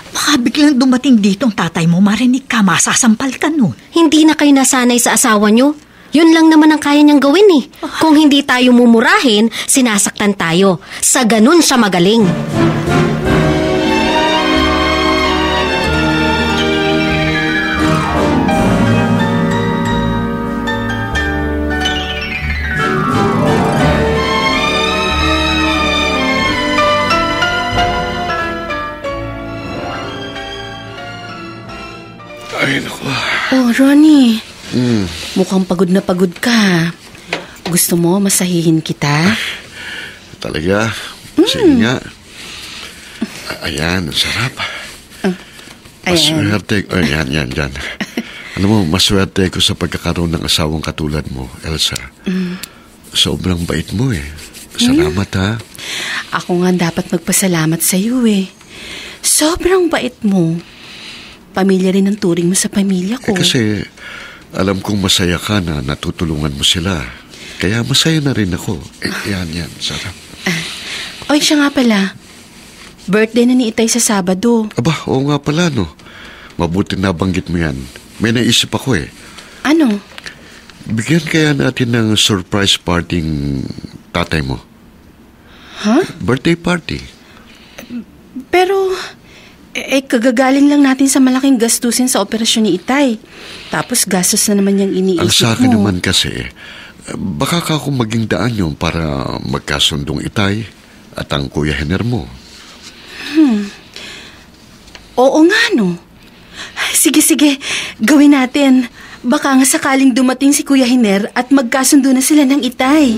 Baka biglang dumating dito ang tatay mo, marinig ka, masasampal ka nun. Hindi na kayo nasanay sa asawa nyo. Yun lang naman ang kaya niyang gawin eh. Kung hindi tayo mumurahin, sinasaktan tayo. Sa ganun siya magaling. Ay, naku. Oh, Ronnie. Mukhang pagod na pagod ka. Gusto mo masahihin kita? Talaga? Sige nga. Ayan, ang sarap. Maswerte ko. Ayan. Ano mo, maswerte ko sa pagkakaroon ng asawang katulad mo, Elsa. Sobrang bait mo eh. Salamat ha. Ako nga dapat magpasalamat sa iyo eh. Sobrang bait mo. Pamilya rin ang turing mo sa pamilya ko. Kasi alam kong masaya ka na natutulungan mo sila. Kaya masaya na rin ako. Yan, sarap. Oy, siya nga pala. Birthday na ni Itay sa Sabado. Aba, oo nga pala, no. Mabuti nabanggit mo yan. May naisip ako eh. Ano? Bigyan kaya natin ng surprise parting tatay mo. Huh? Birthday party. Pero, kagagaling lang natin sa malaking gastusin sa operasyon ni Itay. Tapos gastos na naman yung iniisip mo. Ang sa akin naman kasi, baka ka kung maging daan yun para magkasundong Itay at ang Kuya Henner mo. Oo nga, no. Sige, gawin natin. Baka nga sakaling dumating si Kuya Henner at magkasundo na sila ng Itay.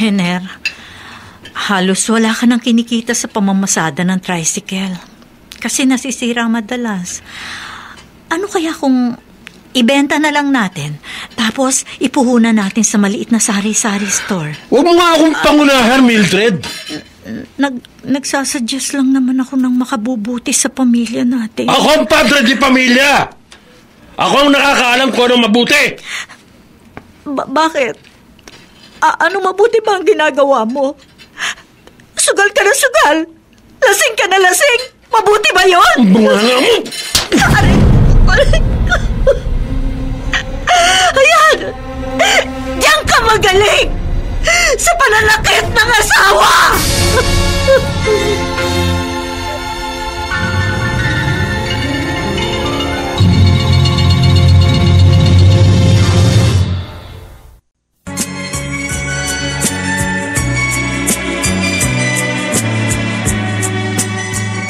Henner, halos wala ka nang kinikita sa pamamasada ng tricycle. Kasi nasisira madalas. Ano kaya kung ibenta na lang natin, tapos ipuhunan natin sa maliit na sari-sari store? Huwag mo nga akong pangunahan, Mildred. Nagsasuggest lang naman ako ng makabubuti sa pamilya natin. Ako ang padre di pamilya. Ako ang nakakaalam kung anong mabuti. Bakit? Ano mabuti ba ang ginagawa mo? Sugal ka na sugal. Lasing ka na lasing. Mabuti ba yun? Bunga nga mo. Ayan! Diyan ka magaling! Sa pananakit ng asawa!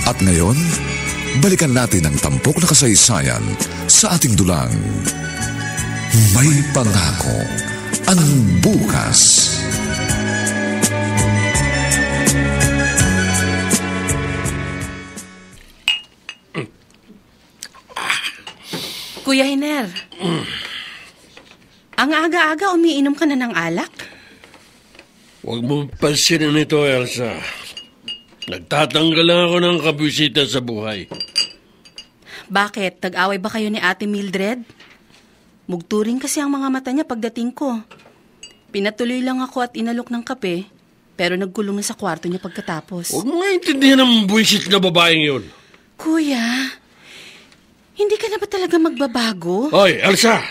At ngayon, balikan natin ang tampok na kasaysayan sa ating dulang. May pangako ang bukas. Kuya Henner, ang aga-aga umiinom ka na ng alak? Huwag mo pansinin ito, Elsa. Nagtatanggal lang ako ng kabusita sa buhay. Bakit? Tag-away ba kayo ni Ate Mildred? Mugturing kasi ang mga mata niya pagdating ko. Pinatuloy lang ako at inalok ng kape, pero nagkulong na sa kwarto niya pagkatapos. Huwag mo nga intindihan ang buwisit na babaeng yun. Kuya, hindi ka na ba talaga magbabago? Hoy, Elsa!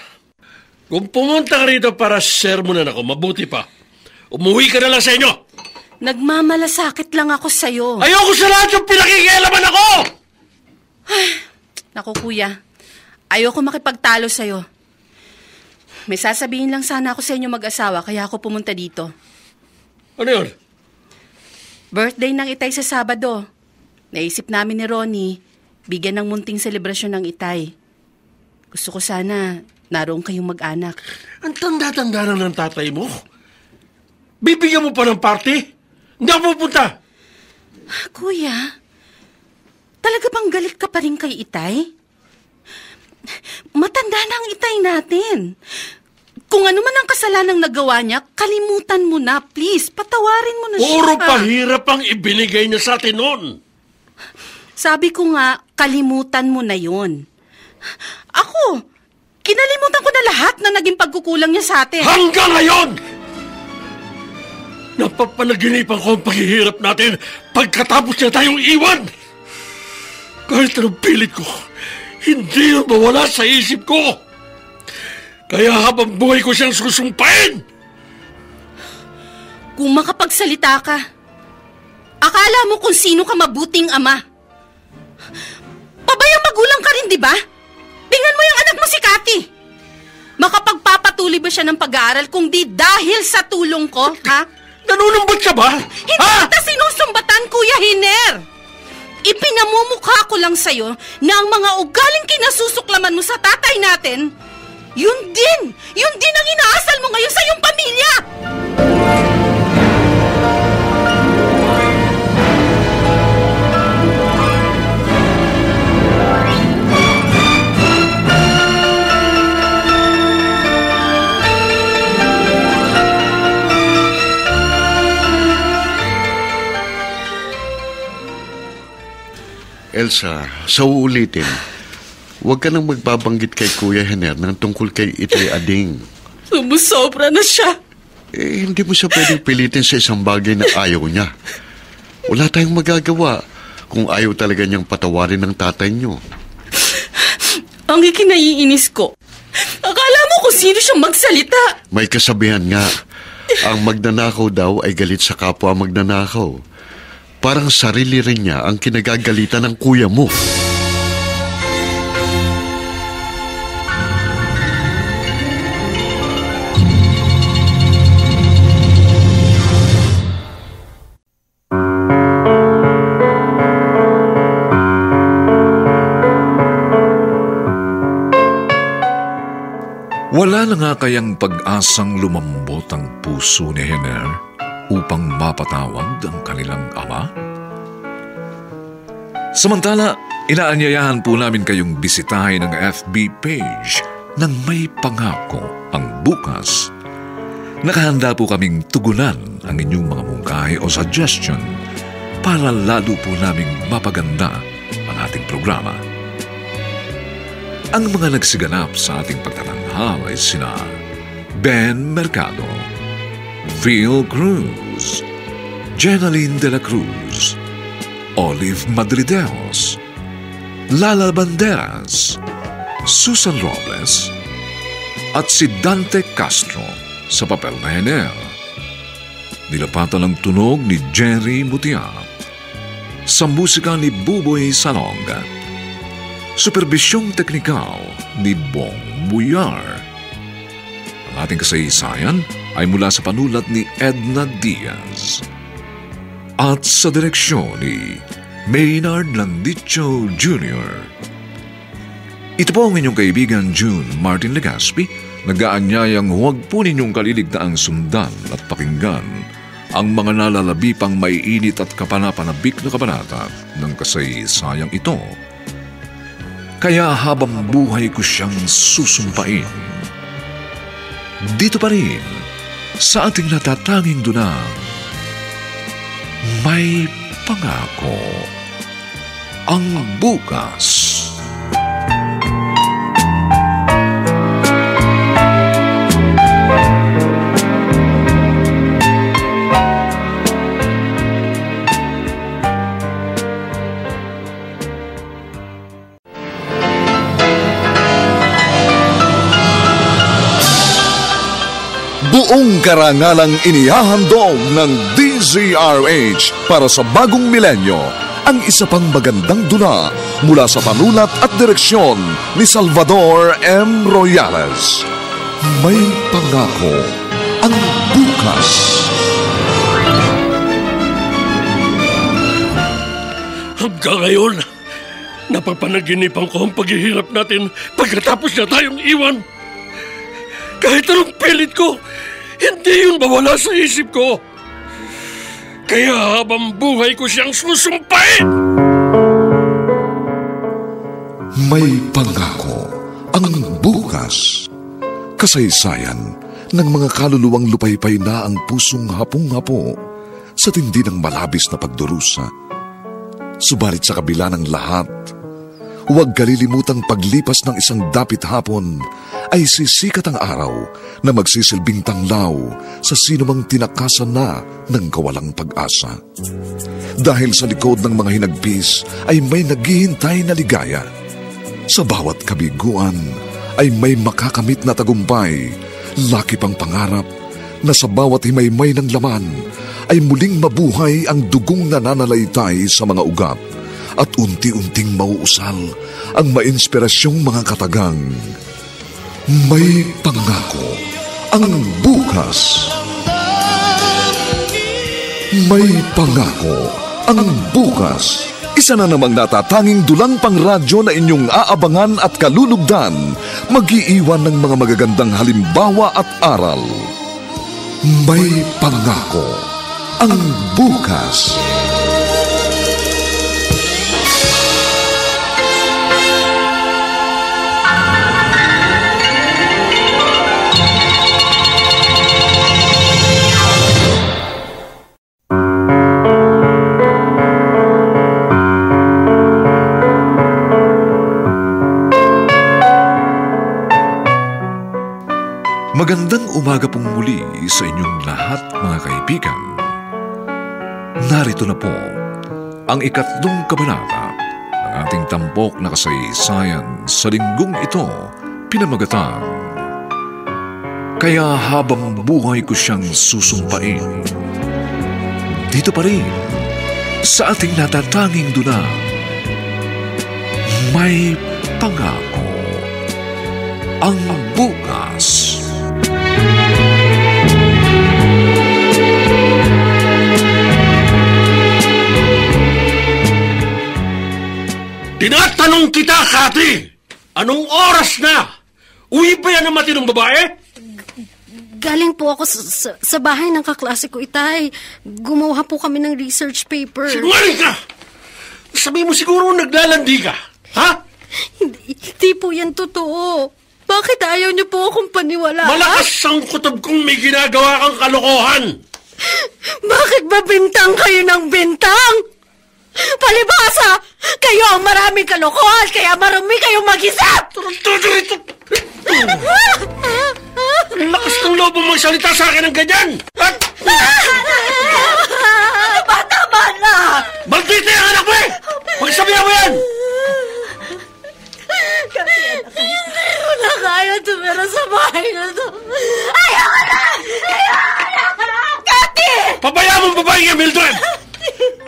Kung pumunta ka rito para sermonan ako, mabuti pa. Umuwi ka na lang sa inyo! Nagmamalasakit lang ako sa'yo. Ayoko sa lahat yung pinakikialaman ako! Naku, kuya. Ayoko makipagtalo sa'yo. May sasabihin lang sana ako sa inyo mag-asawa, kaya ako pumunta dito. Ano yun? Birthday ng Itay sa Sabado. Naisip namin ni Ronnie, bigyan ng munting selebrasyon ng Itay. Gusto ko sana naroon kayong mag-anak. Ang tanda-tanda na ng tatay mo. Bibigyan mo pa ng party? Hindi ako pupunta. Kuya, talaga bang galit ka pa rin kay Itay? Matanda na ang Itay natin. Kung ano man ang kasalanang nagawa niya, kalimutan mo na, please. Patawarin mo na siya. Puro pahirap ang ibinigay niya sa atin noon. Sabi ko nga, kalimutan mo na yon. Ako, kinalimutan ko na lahat na naging pagkukulang niya sa atin. Hanggang ngayon! Napapanaginipan ko ang paghihirap natin pagkatapos niya tayong iwan. Kahit anong pilit ko, hindi yun mawala sa isip ko. Kaya habang buhay ko siyang susumpain. Kung makapagsalita ka, akala mo kung sino ka mabuting ama. Pabayang magulang ka rin, di ba? Tingnan mo yung anak mo si Cathy. Makapagpapatuloy ba siya ng pag-aaral kung di dahil sa tulong ko, ha? Nanunumbat ka ba? Hindi kita sinusumbatan, Kuya Hiner. Ipinamumukha ko lang sa'yo na ang mga ugaling kinasusuklaman mo sa tatay natin, yun din ang inaasal mo ngayon sa iyong pamilya! Elsa, sa uulitin, huwag ka nang magbabanggit kay Kuya Hiner ng tungkol kay Itay Ading. Sumusobra na siya. Hindi mo siya pwedeng pilitin sa isang bagay na ayaw niya. Wala tayong magagawa kung ayaw talaga niyang patawarin ng tatay niyo. Ang ikinaiinis ko, akala mo kung sino siyang magsalita. May kasabihan nga, ang magnanakaw daw ay galit sa kapwa magnanakaw. Parang sarili rin niya ang kinagagalitan ng kuya mo. Wala na nga kayang pag-asang lumambot ang puso ni Hiner upang mapatawad ang kanilang ama? Samantala, inaanyayahan po namin kayong bisitahin ang FB page ng May Pangako ang Bukas. Nakahanda po kaming tugunan ang inyong mga mungkahi o suggestion para lalo po naming mapaganda ang ating programa. Ang mga nagsiganap sa ating pagtatanghal ay sina Ben Mercado, Phil Cruz, Jenaline de la Cruz, Olive Madrideos, Lala Banderas, Susan Robles, at si Dante Castro sa papel na Hiner. Nilapatan ng tunog ni Jerry Mutia, sa musika ni Buboy Salonga, superbisyong teknikal ni Bong Buyar. Ang ating kasaysayan ay mula sa panulat ni Edna Diaz at sa direksyon ni Maynard Landicho Jr. Ito po ang inyong kaibigan June Martin Legaspi, nag-aanyayang huwag po ninyong kaliligtaang sundan at pakinggan ang mga nalalabipang maiinit at kapanapanabik na kabanata ng kasaysayang ito. Kaya habang buhay ko siyang susumpain. Dito pa rin, sa ating natatanging dunang, May Pangako ang Bukas. Buong karangalang inihahandog ng DZRH para sa bagong milenyo ang isa pang magandang dula mula sa panulat at direksyon ni Salvador M. Royales. May Pangako ang Bukas. Hanggang ngayon, napapanaginipan ko ang paghihirap natin pagkatapos na tayong iwan. Kahit anong pilit ko, Hindi yun mawala sa isip ko. Kaya habang buhay ko siyang susumpain. May pangako ang bukas. Kasaysayan ng mga kaluluwang lupaypay na ang pusong hapong-hapo sa tindi ng malabis na pagdurusa. Subalit sa kabila ng lahat, huwag kalilimutang paglipas ng isang dapit hapon ay sisikat ang araw na magsisilbing tanglaw sa sinumang tinakasan na ng kawalang pag-asa. Dahil sa likod ng mga hinagpis ay may naghihintay na ligaya. Sa bawat kabiguan ay may makakamit na tagumpay, laki pang pangarap na sa bawat himaymay ng laman ay muling mabuhay ang dugong nananalaytay sa mga ugat at unti-unting mauusal ang mainspirasyong mga katagang. May pangako ang bukas. May pangako ang bukas. Isa na namang natatanging dulang pangradyo na inyong aabangan at kalulugdan, mag-iiwan ng mga magagandang halimbawa at aral. May pangako ang bukas. Magandang umaga pong muli sa inyong lahat, mga kaibigan. Narito na po ang 3 kabanata ng ating tampok na kasaysayan sa linggong ito, pinamagatang Kaya habang buhay ko siyang susumpain. Dito pa rin sa ating natatanging duna, may pangako ang bukas. Tinatanong kita, Kati! Anong oras na? Uwi ba yan ang matinong babae? Galing po ako sa bahay ng kaklase ko, Itay. Gumawa po kami ng research paper. Sinungaling ka! Sabi mo siguro naglalandi ka, ha? Hindi po yan totoo. Bakit ayaw niyo po akong paniwalaan? Malakas ang kutob kong may ginagawa kang kalokohan! Bakit ba bintang kayo ng bintang? Palibasa! Kayo ang maraming kalokohan, kaya marumi kayong mag-isip! Lakas ng lobo mong salita sa akin ng ganyan! At... Tama na! Maldita yung anak mo eh! Pagsabihan mo yan! Hindi ko na kaya tumira sa bahay na to. Ayoko na! Ayoko na! Kati! Pabayaan mong babae niya, Mildred!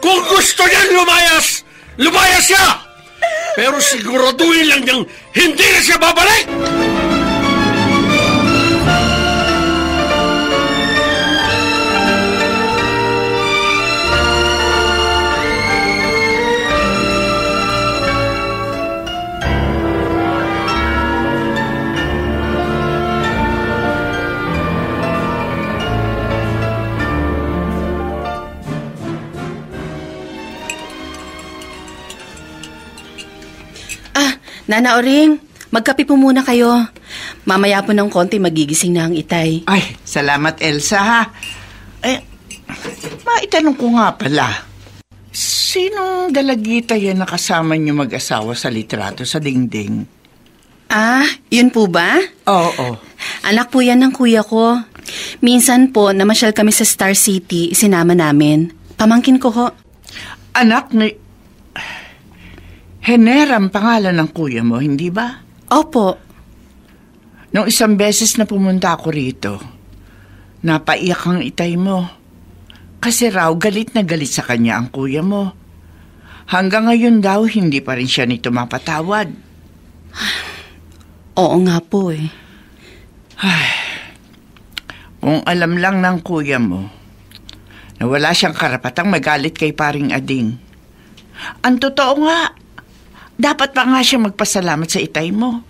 Kung gusto niyan lumayas, lumayas siya! Pero siguraduhin lang niyang hindi na siya babalik! Nana Oring, magkape po muna kayo. Mamaya po ng konti magigising na ang Itay. Ay, salamat Elsa ha. Maitanong ko nga pala. Sinong dalagita yan na kasama niyo mag-asawa sa litrato sa dingding? Ah, yun po ba? Oo. Anak po yan ng kuya ko. Minsan po, namasyal kami sa Star City, sinama namin. Pamangkin ko ho. Anak ni... Hener ang pangalan ng kuya mo, hindi ba? Opo. Nung isang beses na pumunta ako rito, napaiyak ang Itay mo. Kasi raw galit na galit sa kanya ang kuya mo. Hanggang ngayon daw, hindi pa rin siya nito mapatawad. Oo nga po eh. Ay, kung alam lang ng kuya mo na wala siyang karapatang magalit kay paring Ading. Ang totoo nga, dapat pa nga siya magpasalamat sa Itay mo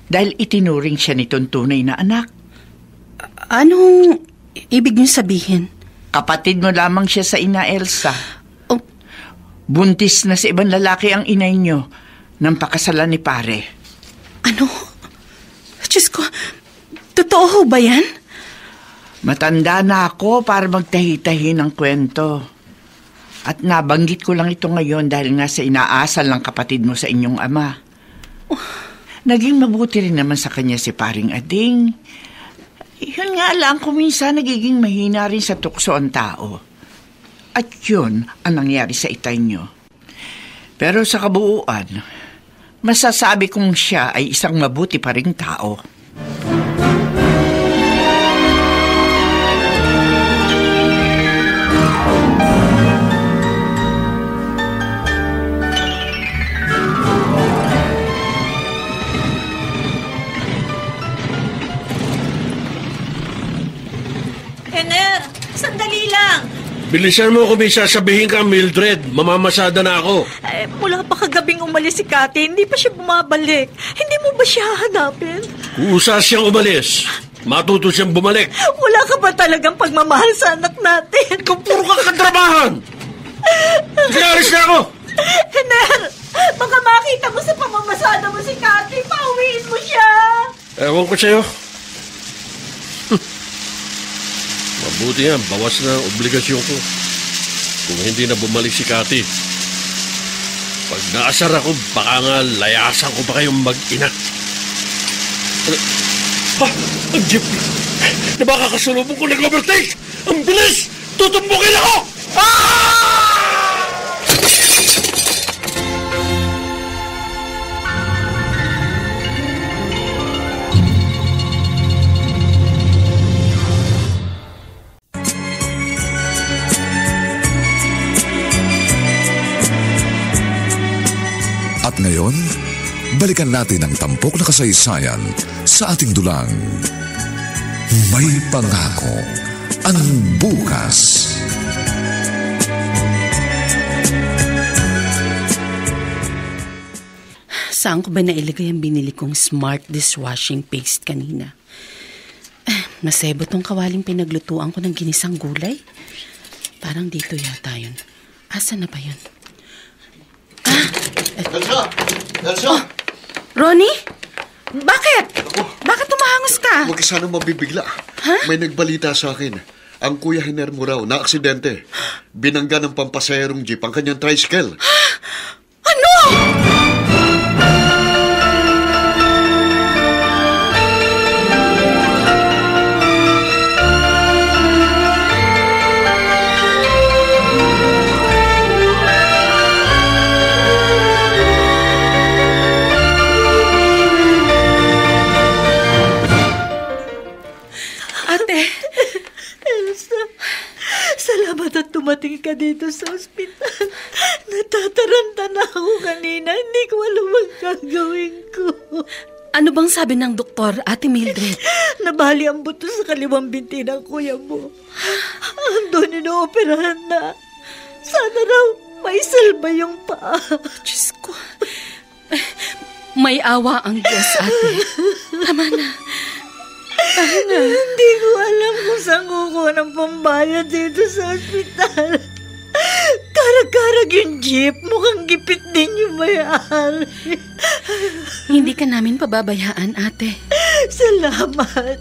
dahil itinuring siya nitong tunay na anak. Ibig niyo sabihin? Kapatid mo lamang siya sa ina Elsa. Oh. Buntis na sa ibang lalaki ang inay niyo nang pakasalan ni pare. Ano? Diyos ko, totoo ho ba yan? Matanda na ako para magtahi-tahi ng kwento. At nabanggit ko lang ito ngayon dahil nga sa inaasal ng kapatid mo sa inyong ama. Naging mabuti rin naman sa kanya si paring Ading. Yun nga lang kung minsan nagiging mahina rin sa tukso ang tao. At yun ang nangyari sa itay nyo. Pero sa kabuuan, masasabi kong siya ay isang mabuti pa ring tao. Sandali lang. Bilisan mo kung may sasabihin ka, Mildred. Mamamasada na ako. Mula pa kagabing umalis si Cathy, hindi pa siya bumabalik. Hindi mo ba siya hahanapin? Kusa siyang umalis. Matuto siyang bumalik. Wala ka ba talagang pagmamahal sa anak natin? Ikaw puro ka katrabahan. Sige, alis na ako. Ener, baka makita mo sa pamamasada mo si Cathy, pauwiin mo siya. Ewan ko sa'yo. Mabuti yan, bawas na ang obligasyon ko. Kung hindi na bumalik si Cathy. Pag naasar ako, baka nga layasan ko pa kayong mag-ina. Ang jeep! Na baka kasalubong ko nag-overtake! Ang bilis! Tutumbukin ako! At ngayon, balikan natin ang tampok na kasaysayan sa ating dulang. May pangako ang bukas. Saan ko ba nailagay ang binili kong smart dishwashing paste kanina? Masebo tong kawaling pinaglutuan ko ng ginisang gulay. Parang dito yata yun. Asa na ba yun? Elsa! Elsa! Oh, Ronnie? Bakit? Bakit tumahangos ka? Huwag ka sana mabibigla. May nagbalita sa akin. Ang Kuya Hiner mo raw, na-aksidente. Binangga ng pampasaherong jeep ang kanyang tricycle. Ano? Salamat at dumating ka dito sa ospital. Natataranta na ako kanina. Hindi ko alam ang gagawin ko. Ano bang sabi ng doktor, Ate Mildred? Nabali ang buto sa kaliwang binti ng kuya mo. Andun inooperahan na. Sana raw may salba yung paa. Diyos ko. May awa ang Diyos, Ate. Tama na. Hindi ko alam kung saan kukuha ng pambayad dito sa ospital. Karag-karag yung jeep. Mukhang gipit din yung may-ari. Hindi ka namin pababayaan, Ate. Salamat.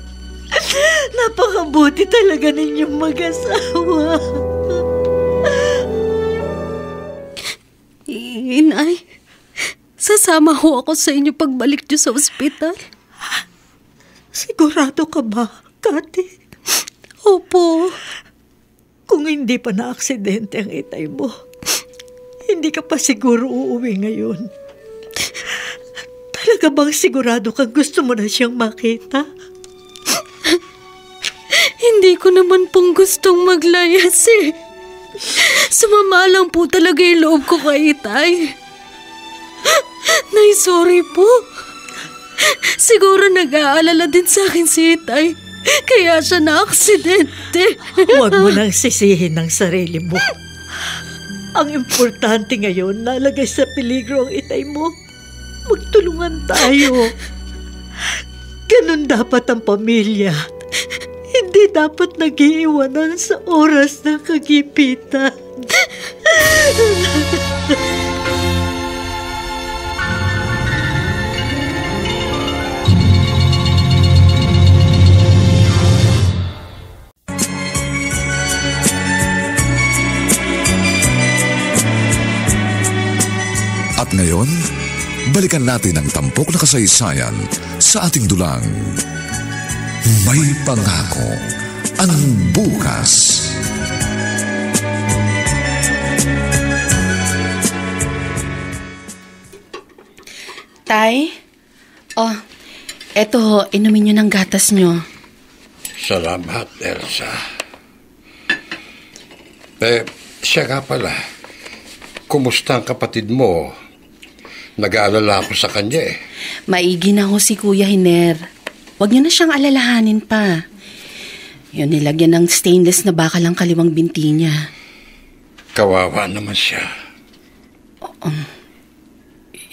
Napakabuti talaga ninyong mag-asawa. Inay, sasama ho ako sa inyo pagbalik niyo sa ospital. Sigurado ka ba, Cathy? Opo. Kung hindi pa na-aksidente ang itay mo, hindi ka pa siguro uuwi ngayon. Talaga bang sigurado kang gusto mo na siyang makita? Hindi ko naman pong gustong maglayas eh. Sumama lang po talaga yung loob ko kay itay. Nay, sorry po. Siguro nag-aalala din sa akin si itay. Kaya siya na-aksidente. Huwag mo nang sisihin ng sarili mo. Ang importante ngayon, nalagay sa peligro ang itay mo. Magtulungan tayo. Ganun dapat ang pamilya. hindi dapat nag-iiwanan sa oras ng kagipitan. At ngayon, balikan natin ang tampok na kasaysayan sa ating dulang. May pangako ang bukas. Tay? Eto ho, inumin nyo ng gatas nyo. Salamat, Elsa. Siya nga pala. Kumusta ang kapatid mo? Nag-aalala ako sa kanya eh. Maigi na ho si Kuya Hiner. Huwag niyo na siyang alalahanin pa. Yun, nilagyan ng stainless na bakal ang kaliwang binti niya. Kawawa naman siya.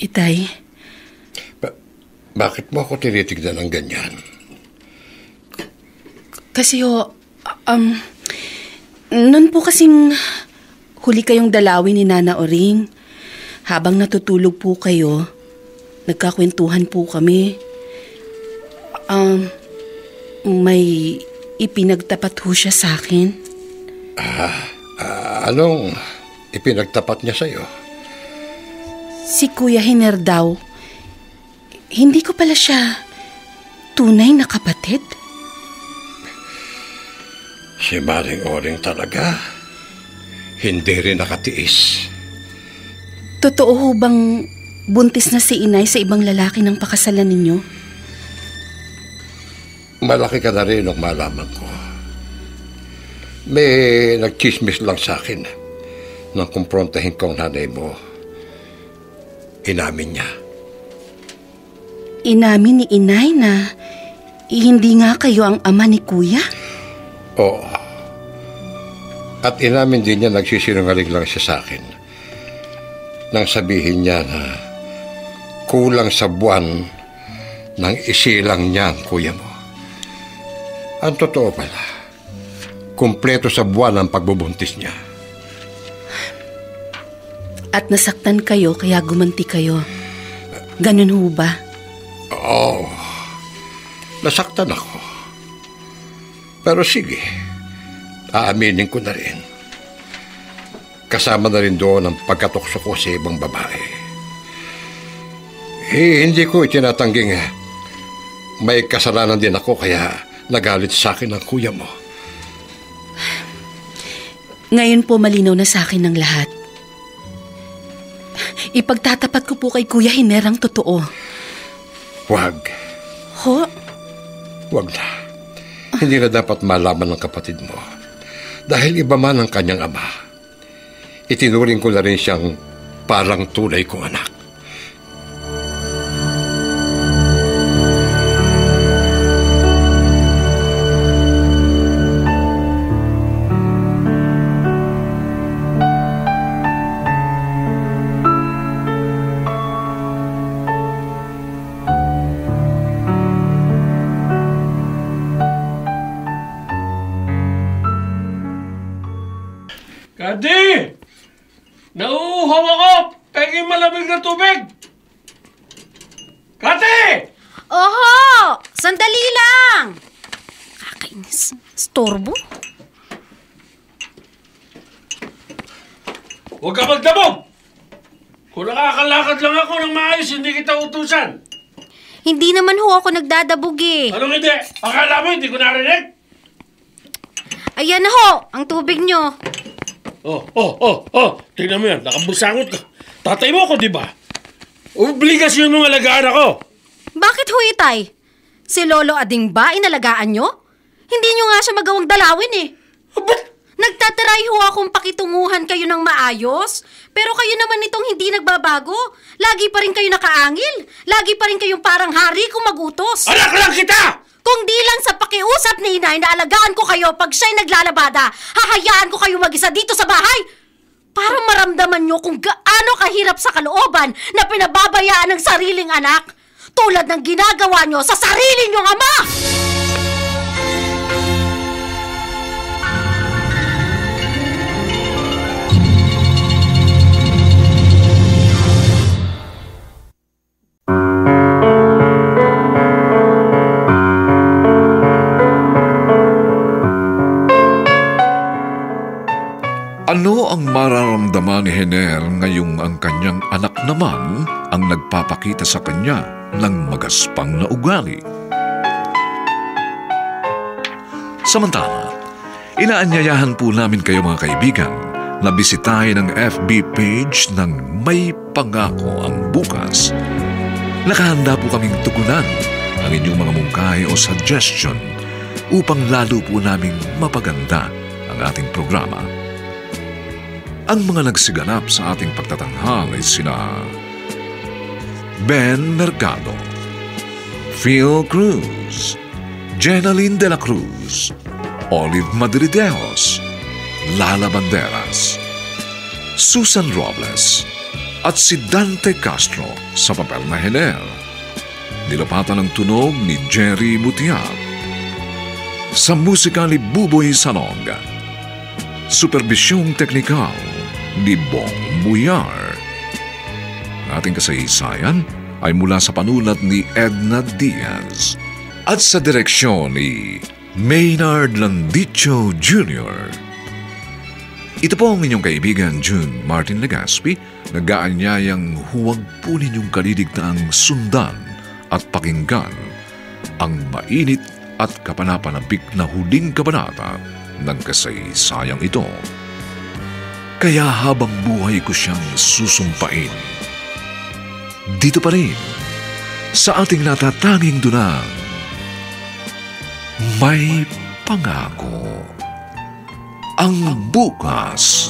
Itay? Bakit mo ako tinitignan ng ganyan? Kasi ho, noon po kasing huli kayong dalawin ni Nana Oring. Habang natutulog po kayo, nagkakwentuhan po kami. May ipinagtapat ho siya sa akin. Anong ipinagtapat niya sa'yo? Si Kuya Hiner daw. Hindi ko pala siya tunay na kapatid. Si Maring Oring talaga. Hindi rin nakatiis. Totoo ho bang buntis na si Inay sa ibang lalaki ng pakasalan ninyo? Malaki ka na rin nung malaman ko. May nagchismis lang sa akin nang kumprontahin ko ang nanay mo. Inamin niya. Inamin ni Inay na hindi nga kayo ang ama ni Kuya? Oo. At inamin din niya nagsisinungaling lang siya sa akin. Nang sabihin niya na kulang sa buwan ng isilang niya ang kuya mo. Ang totoo pala, kumpleto sa buwan ang pagbubuntis niya. At nasaktan kayo kaya gumanti kayo. Ganun ho ba? Oo. Nasaktan ako. Pero sige, aaminin ko na rin. Kasama na rin doon ang pagkatokso ko sa ibang babae. Hindi ko itinatangging may kasalanan din ako kaya nagalit sa akin ang kuya mo. Ngayon po malinaw na sa akin ng lahat. Ipagtatapat ko po kay Kuya Hiner ang totoo. Huwag. Ho? Huwag na. Hindi na dapat malaman ng kapatid mo. Dahil iba man ang kanyang ama. Itinuring ko na rin siyang parang tunay kong anak. Kadi! Nauuhaw ako! Pengin malamig na tubig! Kati! Oho! Sandali lang! Kakainis. Storbo? Huwag ka magdabog! Kung nakakalakad lang ako ng maayos, hindi kita utusan. Hindi naman ho ako nagdadabog eh. Anong hindi? Akala mo hindi ko narinig? Ayan na ho, ang tubig nyo. Tingnan mo yan, nakabusangot ka. Tatay mo ako, di ba? Obligasyon mong alagaan ako. Bakit ho, Itay? Si Lolo Ading ba inalagaan nyo? Hindi nyo nga siya magawang dalawin eh. Ba't? Nagtataray ho akong pakitunguhan kayo ng maayos. Pero kayo naman itong hindi nagbabago. Lagi pa rin kayo nakaangil. Lagi pa rin kayong parang hari kung magutos. Anak lang kita! Kung di lang sa pakiusap ni Inay na alagaan ko kayo pag siya'y naglalabada, hahayaan ko kayo mag-isa dito sa bahay. Para maramdaman nyo kung gaano kahirap sa kalooban na pinababayaan ng sariling anak. Tulad ng ginagawa nyo sa sarili nyong ama! ni Hener ngayong ang kanyang anak naman ang nagpapakita sa kanya ng magaspang na ugali. Samantala, inaanyayahan po namin kayo mga kaibigan na bisitahin ang FB page ng May Pangako ang Bukas. Nakahanda po kaming tugunan ang inyong mga mungkahi o suggestion upang lalo po naming mapaganda ang ating programa. Ang mga nagsiganap sa ating pagtatanghal ay sina Ben Mercado, Phil Cruz, Jenaline de la Cruz, Olive Madrideos, Lala Banderas, Susan Robles, at si Dante Castro sa papel na Hener. Nilapatan ng tunog ni Jerry Mutiat. Sa musika ni Buboy Salong. Superbisyong teknikal ni Bong Buyar. Ating kasaysayan ay mula sa panulat ni Edna Diaz at sa direksyon ni Maynard Landicho Jr. Ito po ang inyong kaibigan June Martin Legaspi, nag-aanyayang huwag po ninyong kaliligtaang sundan at pakinggan ang mainit at kapanapanabik na huling kabanata ng kasaysayang ito. Kaya habang buhay ko siyang susumpain, dito pa rin sa ating natatanging dunang May Pangako ang Bukas.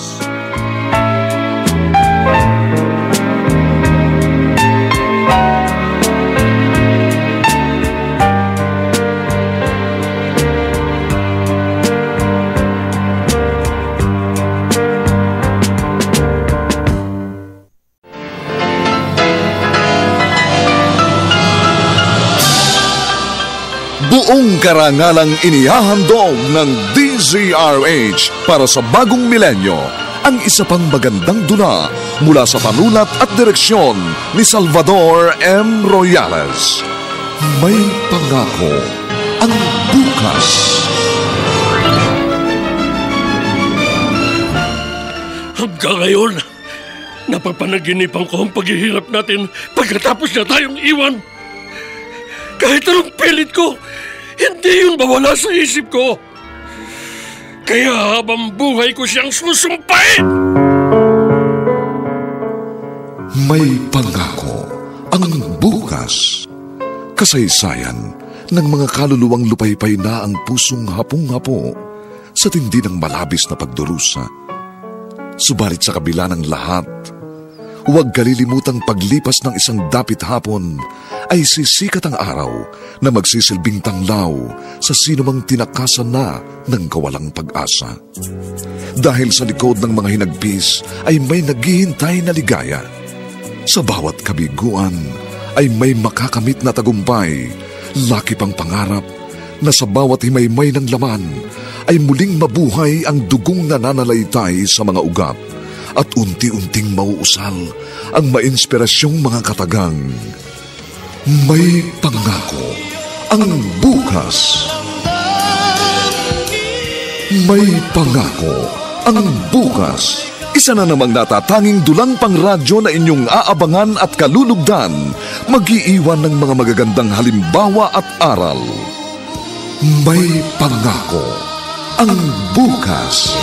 Buong karangalang inihahandog ng DZRH para sa bagong milenyo ang isa pang magandang dula mula sa panulat at direksyon ni Salvador M. Royales. May Pangako ang Bukas. Hanggang ngayon, napapanaginipan ko ang paghihirap natin pagkatapos na tayong iwan. Kahit anong pilit ko, hindi yun mawala sa isip ko. Kaya habang buhay ko siyang susumpain. May Pangako ang Bukas. Kasaysayan ng mga kaluluwang lupaypay na ang pusong hapong-hapo sa tindi ng malabis na pagdurusa. Subalit sa kabila ng lahat, huwag kalilimutang paglipas ng isang dapit hapon ay sisikat ang araw na magsisilbing tanglaw sa sinumang tinakasan na ng kawalang pag-asa. Dahil sa likod ng mga hinagpis ay may naghihintay na ligaya. Sa bawat kabiguan ay may makakamit na tagumpay, laki pang pangarap na sa bawat himaymay ng laman ay muling mabuhay ang dugong nananalaytay sa mga ugat at unti-unting mauusal ang mainspirasyong mga katagang. May Pangako ang Bukas. May Pangako ang Bukas. Isa na namang natatanging dulang pangradyo na inyong aabangan at kalulugdan, mag-iiwan ng mga magagandang halimbawa at aral. May Pangako ang Bukas.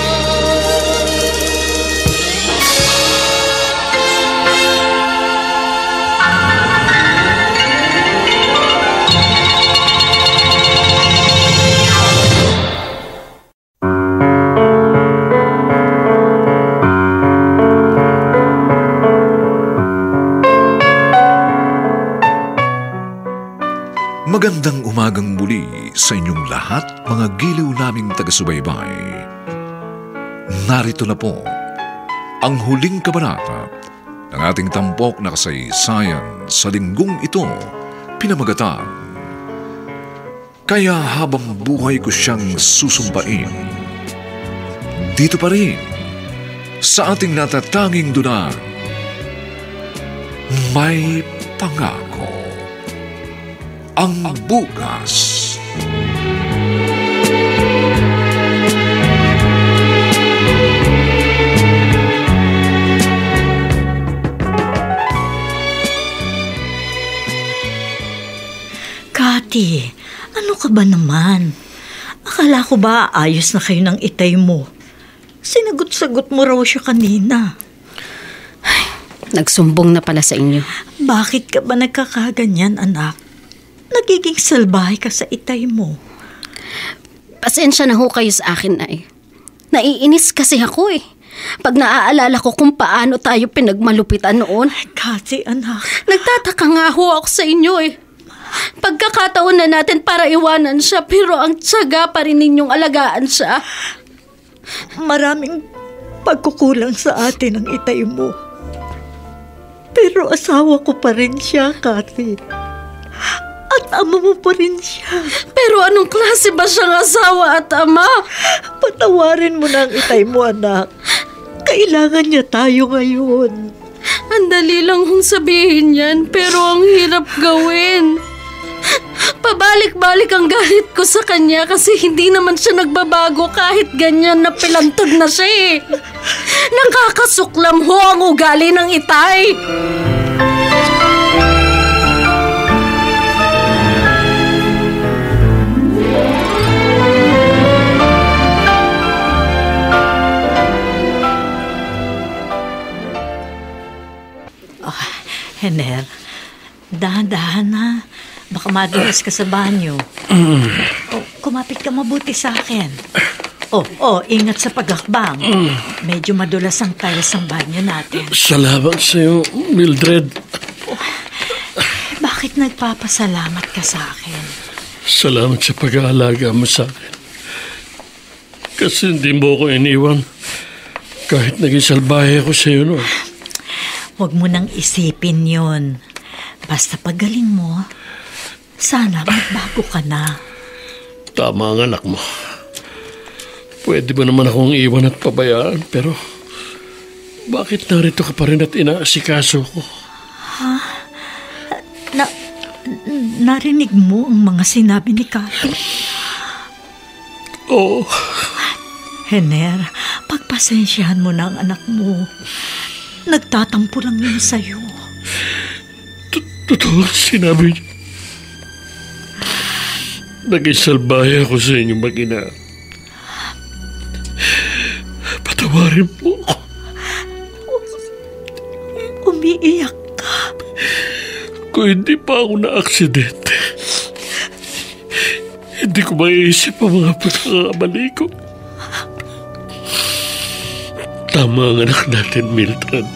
Magandang umagang muli sa inyong lahat, mga giliw naming taga-subaybay. Narito na po ang huling kabanata ng ating tampok na kasaysayan sa linggong ito, pinamagatan. Kaya habang buhay ko siyang susumpain, dito pa rin sa ating natatanging dunang May Pangako ang Bukas. Kati, ano ka ba naman? Akala ko ba ayos na kayo ng itay mo? Sinagot-sagot mo raw siya kanina. Nagsumbong na pala sa inyo. Bakit ka ba nagkakaganyan, anak? Nagiging salbahe ka sa itay mo. Pasensya na ho kayo sa akin, ay. Naiinis kasi ako eh. Pag naaalala ko kung paano tayo pinagmalupitan noon. Kati, anak. Nagtataka nga ho ako sa inyo eh. Pagkakataon na natin para iwanan siya, pero ang tiyaga pa rin ninyong alagaan siya. Maraming pagkukulang sa atin ang itay mo. Pero asawa ko pa rin siya, Kati. At ama mo pa rin siya. Pero anong klase ba siyang asawa at ama? Patawarin mo na ang itay mo, anak. Kailangan niya tayo ngayon. Ang dali lang hong sabihin yan, pero ang hirap gawin. Pabalik-balik ang galit ko sa kanya kasi hindi naman siya nagbabago kahit ganyan na pilantod na siya eh. Nakakasuklam ho ang ugali ng itay. Hener, dahan-dahan na. Baka madulas ka sa banyo. Kumapit ka mabuti sa akin. Ingat sa pagakbang. Medyo madulas ang tiles ng banyo natin. Salamat sa'yo, Mildred. Bakit nagpapasalamat ka sa akin? Salamat sa pag-aalaga mo sa akin. Kasi hindi mo ako iniwan. Kahit naging salbahe ako sa'yo noon. Huwag mo nang isipin yun. Basta pagaling mo, sana magbago ka na. Tama ang anak mo. Pwede mo naman akong iwan at pabayaan, pero bakit narito ka pa rin at inaasikaso ko? Ha? Narinig mo ang mga sinabi ni Kati? Oo. Hener, pagpasensyahan mo na ang anak mo. Nagtatampo lang yun sa'yo. Totoo ang sinabi niya. Naging salbahe ako sa inyong mag-ina. Patawarin mo ako. Umiiyak ka. Kung hindi pa ako na-aksidente, hindi ko maiisip ang mga pagkakamali ko. Tama ang anak natin, Mildred.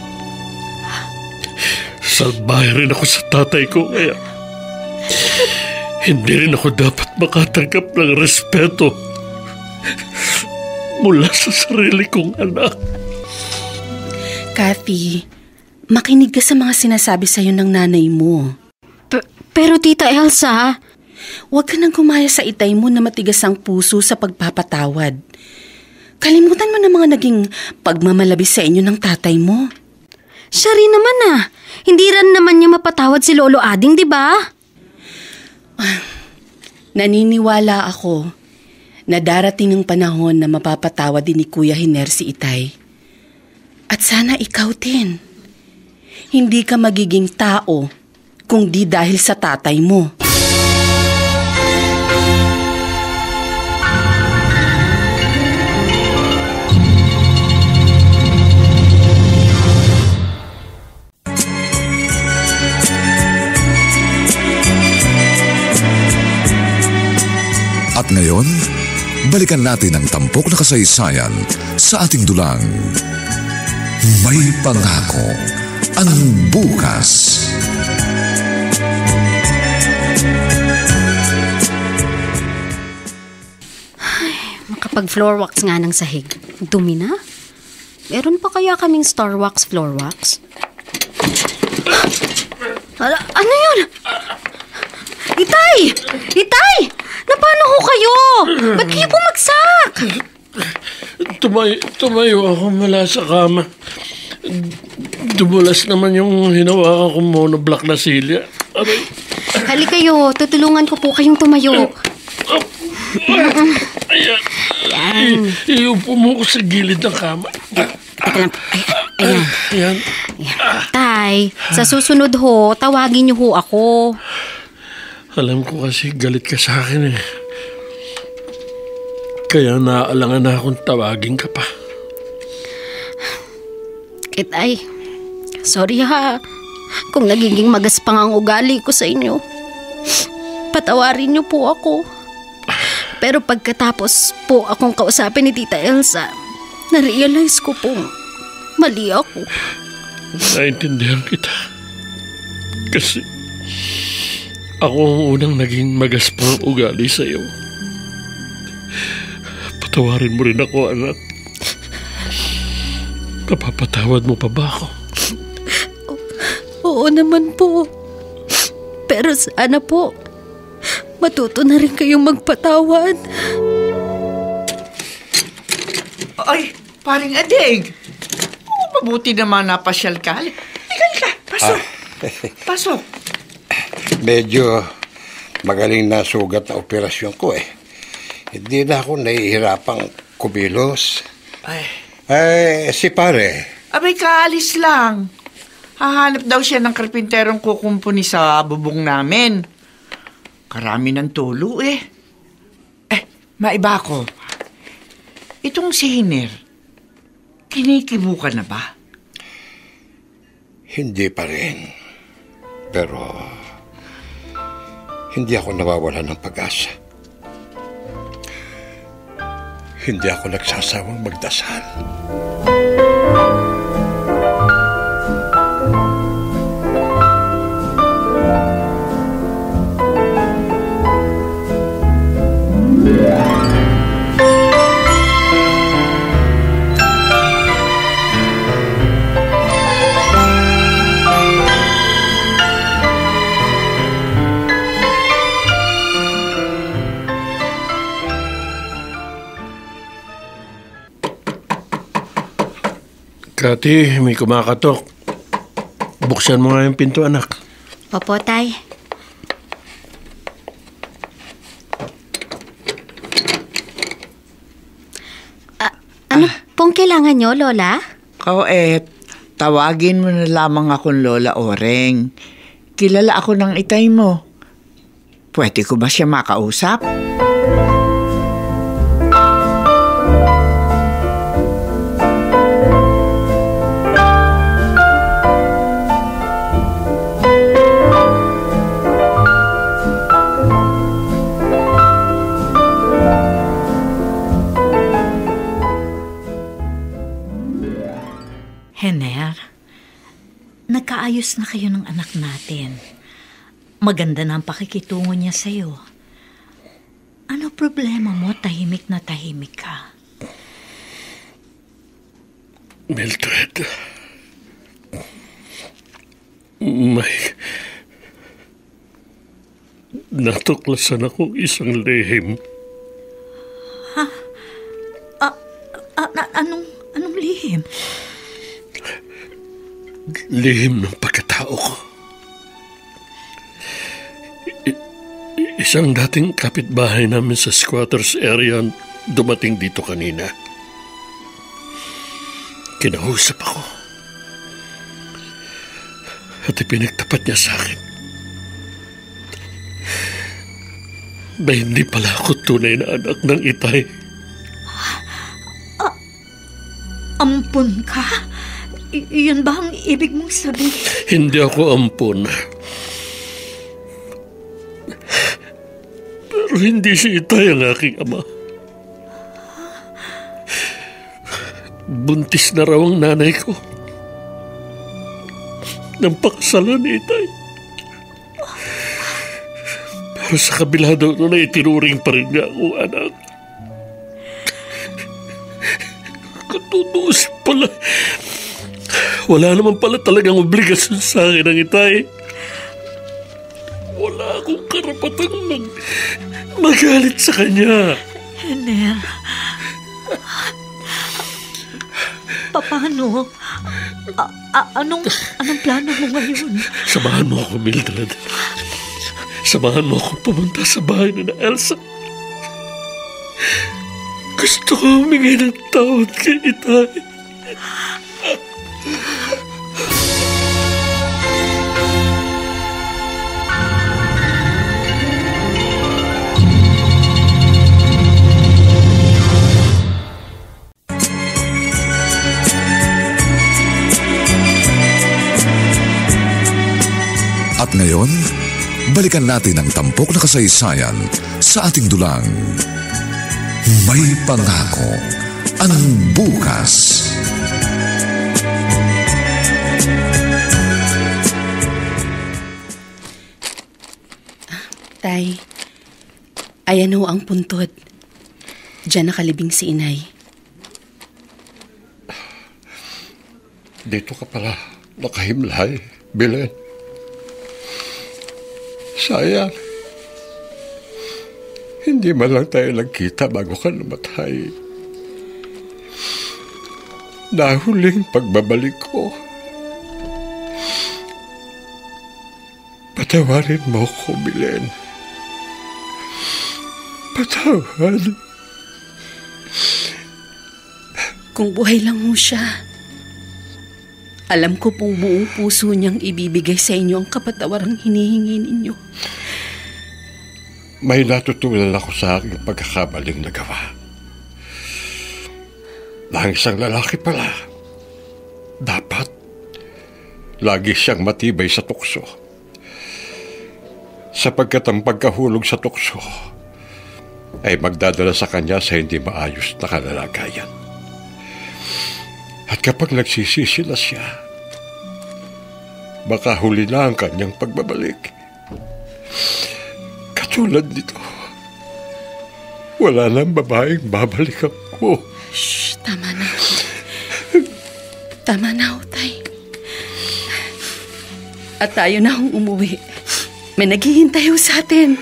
Salbahe rin ako sa tatay ko, kaya hindi rin ako dapat makatanggap ng respeto mula sa sarili kong anak. Kathy, makinig ka sa mga sinasabi sa'yo ng nanay mo. Pero Tita Elsa, huwag ka nang gumaya sa itay mo na matigas ang puso sa pagpapatawad. Kalimutan mo na mga naging pagmamalabis sa inyo ng tatay mo. siya rin naman ah. Hindi rin naman niya mapatawad si Lolo Ading, di ba? Naniniwala ako na darating ang panahon na mapapatawad din ni Kuya Hiner si Itay. At sana ikaw din. Hindi ka magiging tao kung di dahil sa tatay mo. At ngayon, balikan natin ang tampok na kasaysayan sa ating dulang. May pangako ang bukas. Ay, makapag-floor wax nga ng sahig. Dumi na. Meron pa kaya kaming star wax, floor wax? Ano yun? Itay! Itay! Napano ho kayo? Ba't kayo bumagsak? Tumayo ako mula sa kama. Dumulas naman yung hinawakan kong monoblock na silya. Aray. Hali kayo, tutulungan ko po kayong tumayo. Ayan. Iupo mo ko sa gilid ng kama. Teka lang. Ayan. Ayan. Tay, sa susunod ho, tawagin niyo ho ako. Alam ko kasi galit ka sa akin eh. Kaya naaalangan na akong tawagin ka pa. Itay, sorry ha kung nagiging magaspang ang ugali ko sa inyo. Patawarin niyo po ako. Pero pagkatapos po akong kausapin ni Tita Elsa, na-realize ko pong mali ako. Naintindihan kita. Kasi ako ang unang naging magaspang ugali sa iyo. Patawarin mo rin ako, anak. Napapatawad mo pa ba ako? Oo naman po. Pero sana po, matuto na rin kayong magpatawad. Ay, paring Ading. Mabuti naman napasyal ka. Halika. Pasok. Pasok. Medyo magaling na sugat na operasyon ko eh. Hindi na ako nahihirapang kumilos. Si pare. Abay, kaalis lang. Hahanap daw siya ng karpinterong kukumpuni sa bubong namin. Karami ng tulo eh. Maiba ko. Itong si Hiner, kinikibo ka na ba? Hindi pa rin. Pero hindi ako nawawala ng pag-asa. Hindi ako nagsasawang magdasal. Kati, may kumakatok. Buksan mo nga yung pinto, anak. Opo, Tay. Ano pong kailangan nyo, Lola? Kauet, tawagin mo na lamang akong Lola Oreng. Kilala ako ng itay mo. Pwede ko ba siya makausap? Hiner, nagkaayos na kayo ng anak natin. Maganda na ang pakikitungo niya sa'yo. Ano problema mo? Tahimik na tahimik ka. Mildred, may natuklasan akong isang lihim. Ha? Anong lihim? Lihim ng pagkatao ko. Isang dating kapitbahay namin sa squatters area dumating dito kanina. Kinausap ako. At ipinagtapat niya sa akin na hindi pala ako tunay na anak ng itay. Ampun ka? Yun ba ang ibig mong sabihin? Hindi ako ampun. Pero hindi si itay ang aking ama. Buntis na raw ang nanay ko nang pakasalan ni itay. Pero sa kabila daw na itinuring pa rin niya ako anak. Katutusin pala, wala naman pala talagang obligasyon sa akin ang itay. Wala akong karapatang magalit sa kanya. Hiner, paano? Anong plano mo ngayon? Samahan mo ako, Mildred. Samahan mo ako pumunta sa bahay ni Elsa. Gusto ko humingi ng tawad kay itay. Ngayon, balikan natin ang tampok na kasaysayan sa ating dulang. May pangako ang bukas. Tay, ayan ho ang puntod. Diyan nakalibing si inay. Dito ka pala nakahimlay, Belen. Sayang. Hindi man lang tayo nagkita bago ka namatay. Nahuling pagbabalik ko. Patawarin mo ko, Belen. Patawad. Kung buhay lang mo siya, alam ko pong buong puso niyang ibibigay sa inyo ang kapatawarang hinihingi ninyo. May natutunan ako sa aking pagkakamaling nagawa. Na ang isang lalaki pala, dapat lagi siyang matibay sa tukso. Sapagkat ang pagkahulog sa tukso ay magdadala sa kanya sa hindi maayos na kalalagayan. At kapag nagsisisi na siya, baka huli na ang kanyang pagbabalik. Katulad nito, wala nang babaeng babalikan ko. Shh, tama na. Tama na, Tay. At tayo na hong umuwi. May naghihintay ho sa atin.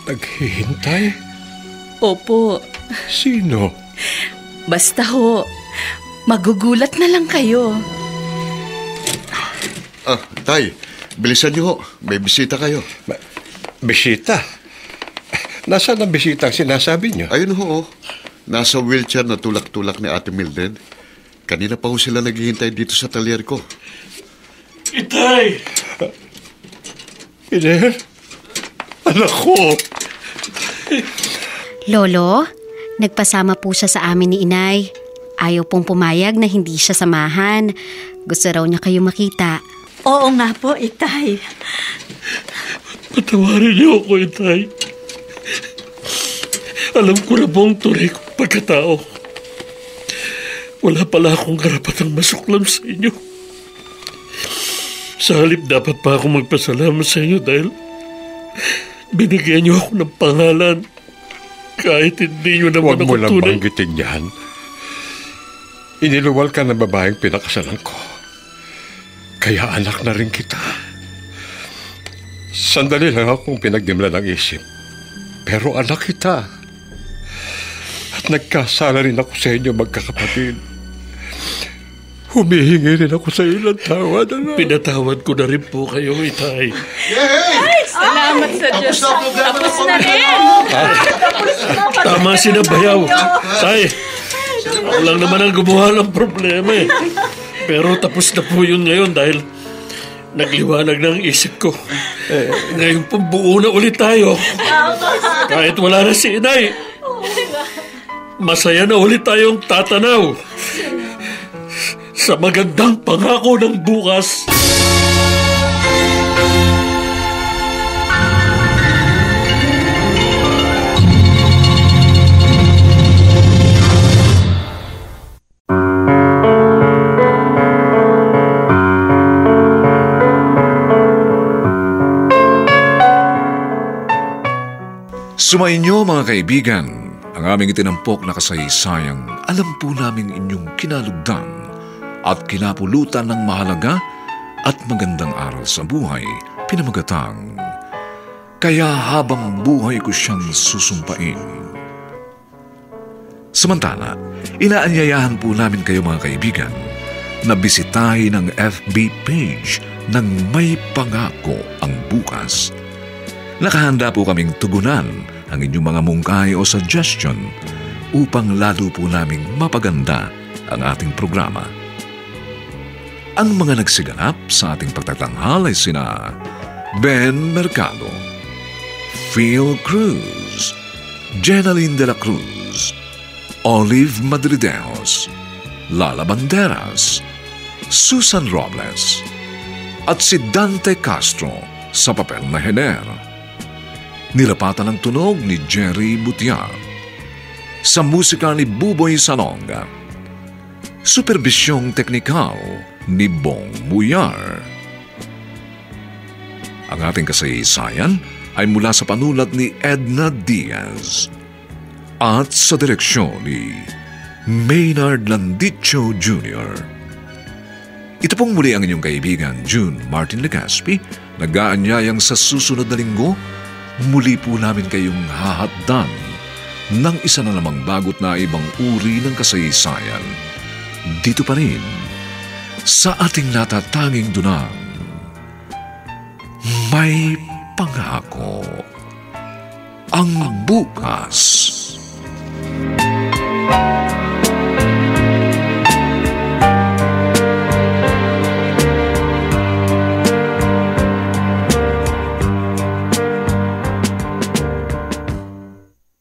Naghihintay? Opo. Sino? Basta ho, magugulat na lang kayo. Tay, bilisan niyo ho. May bisita kayo. Bisita? Nasaan ang bisita ang sinasabi niyo? Ayun ho. Nasa wheelchair na tulak-tulak ni Ate Mildred. Kanina pa ho sila naghihintay dito sa talyer ko. Itay! Iner? Anak ko! Lolo, nagpasama po siya sa amin ni Inay. Ayaw pong pumayag na hindi siya samahan. Gusto raw niya kayo makita. Oo nga po, Itay. Patawarin niyo ako, Itay. Alam ko na po ang tunay kong pagkatao. Wala pala akong karapatang masuklam sa inyo. Sa halip dapat pa ako magpasalamat sa inyo dahil binigyan niyo ako ng pangalan kahit hindi niyo naman ako tunay. Huwag mo lang banggitin yan. Iniluwal ka ng babaeng pinakasalan ko. Kaya anak na rin kita. Sandali lang akong pinagdimla ng isip. Pero anak kita. At nagkasala rin ako sa inyo magkakapatid. Humihingi rin ako sa iyo ng tawad. Pinatawad ko na rin po kayo, Itay. Ay, salamat sa Diyos. Tapos na rin. Tama si Nabayaw. Tay, ako lang naman ang gumawa ng problema eh. Pero tapos na po yun ngayon dahil nagliwanag ng isip ko. Ngayon po buo na ulit tayo. Kahit wala na si Inay. Masaya na ulit tayong tatanaw sa magandang pangako ng bukas. Sumainyo mga kaibigan, ang aming itinampok na kasaysayang alam po namin inyong kinalugdan at kinapulutan ng mahalaga at magandang aral sa buhay, pinamagatang, kaya habang buhay ko siyang susumpain. Samantala, inaanyayahan po namin kayo mga kaibigan na bisitahin ang FB page ng May Pangako ang Bukas. Nakahanda po kaming tugunan ang inyong mga mungkahi o suggestion upang lalo po naming mapaganda ang ating programa. Ang mga nagsiganap sa ating pagtatanghal ay sina Ben Mercado, Phil Cruz, Jenaline de la Cruz, Olive Madrideos, Lala Banderas, Susan Robles, at si Dante Castro sa papel na Hener. Nilapatan ng tunog ni Jerry Butiar. Sa musika ni Buboy Salonga. Superbisyong teknikal ni Bong Muyar. Ang ating kasaysayan ay mula sa panulat ni Edna Diaz at sa direksyon ni Maynard Landicho Jr. Ito pong muli ang inyong kaibigan June Martin Legaspi, nag-aanyayang sa susunod na linggo, muli po namin kayong hahatdan ng isa na namang bagot na ibang uri ng kasaysayan. Dito pa rin, sa ating natatanging dunang, may pangako ang bukas.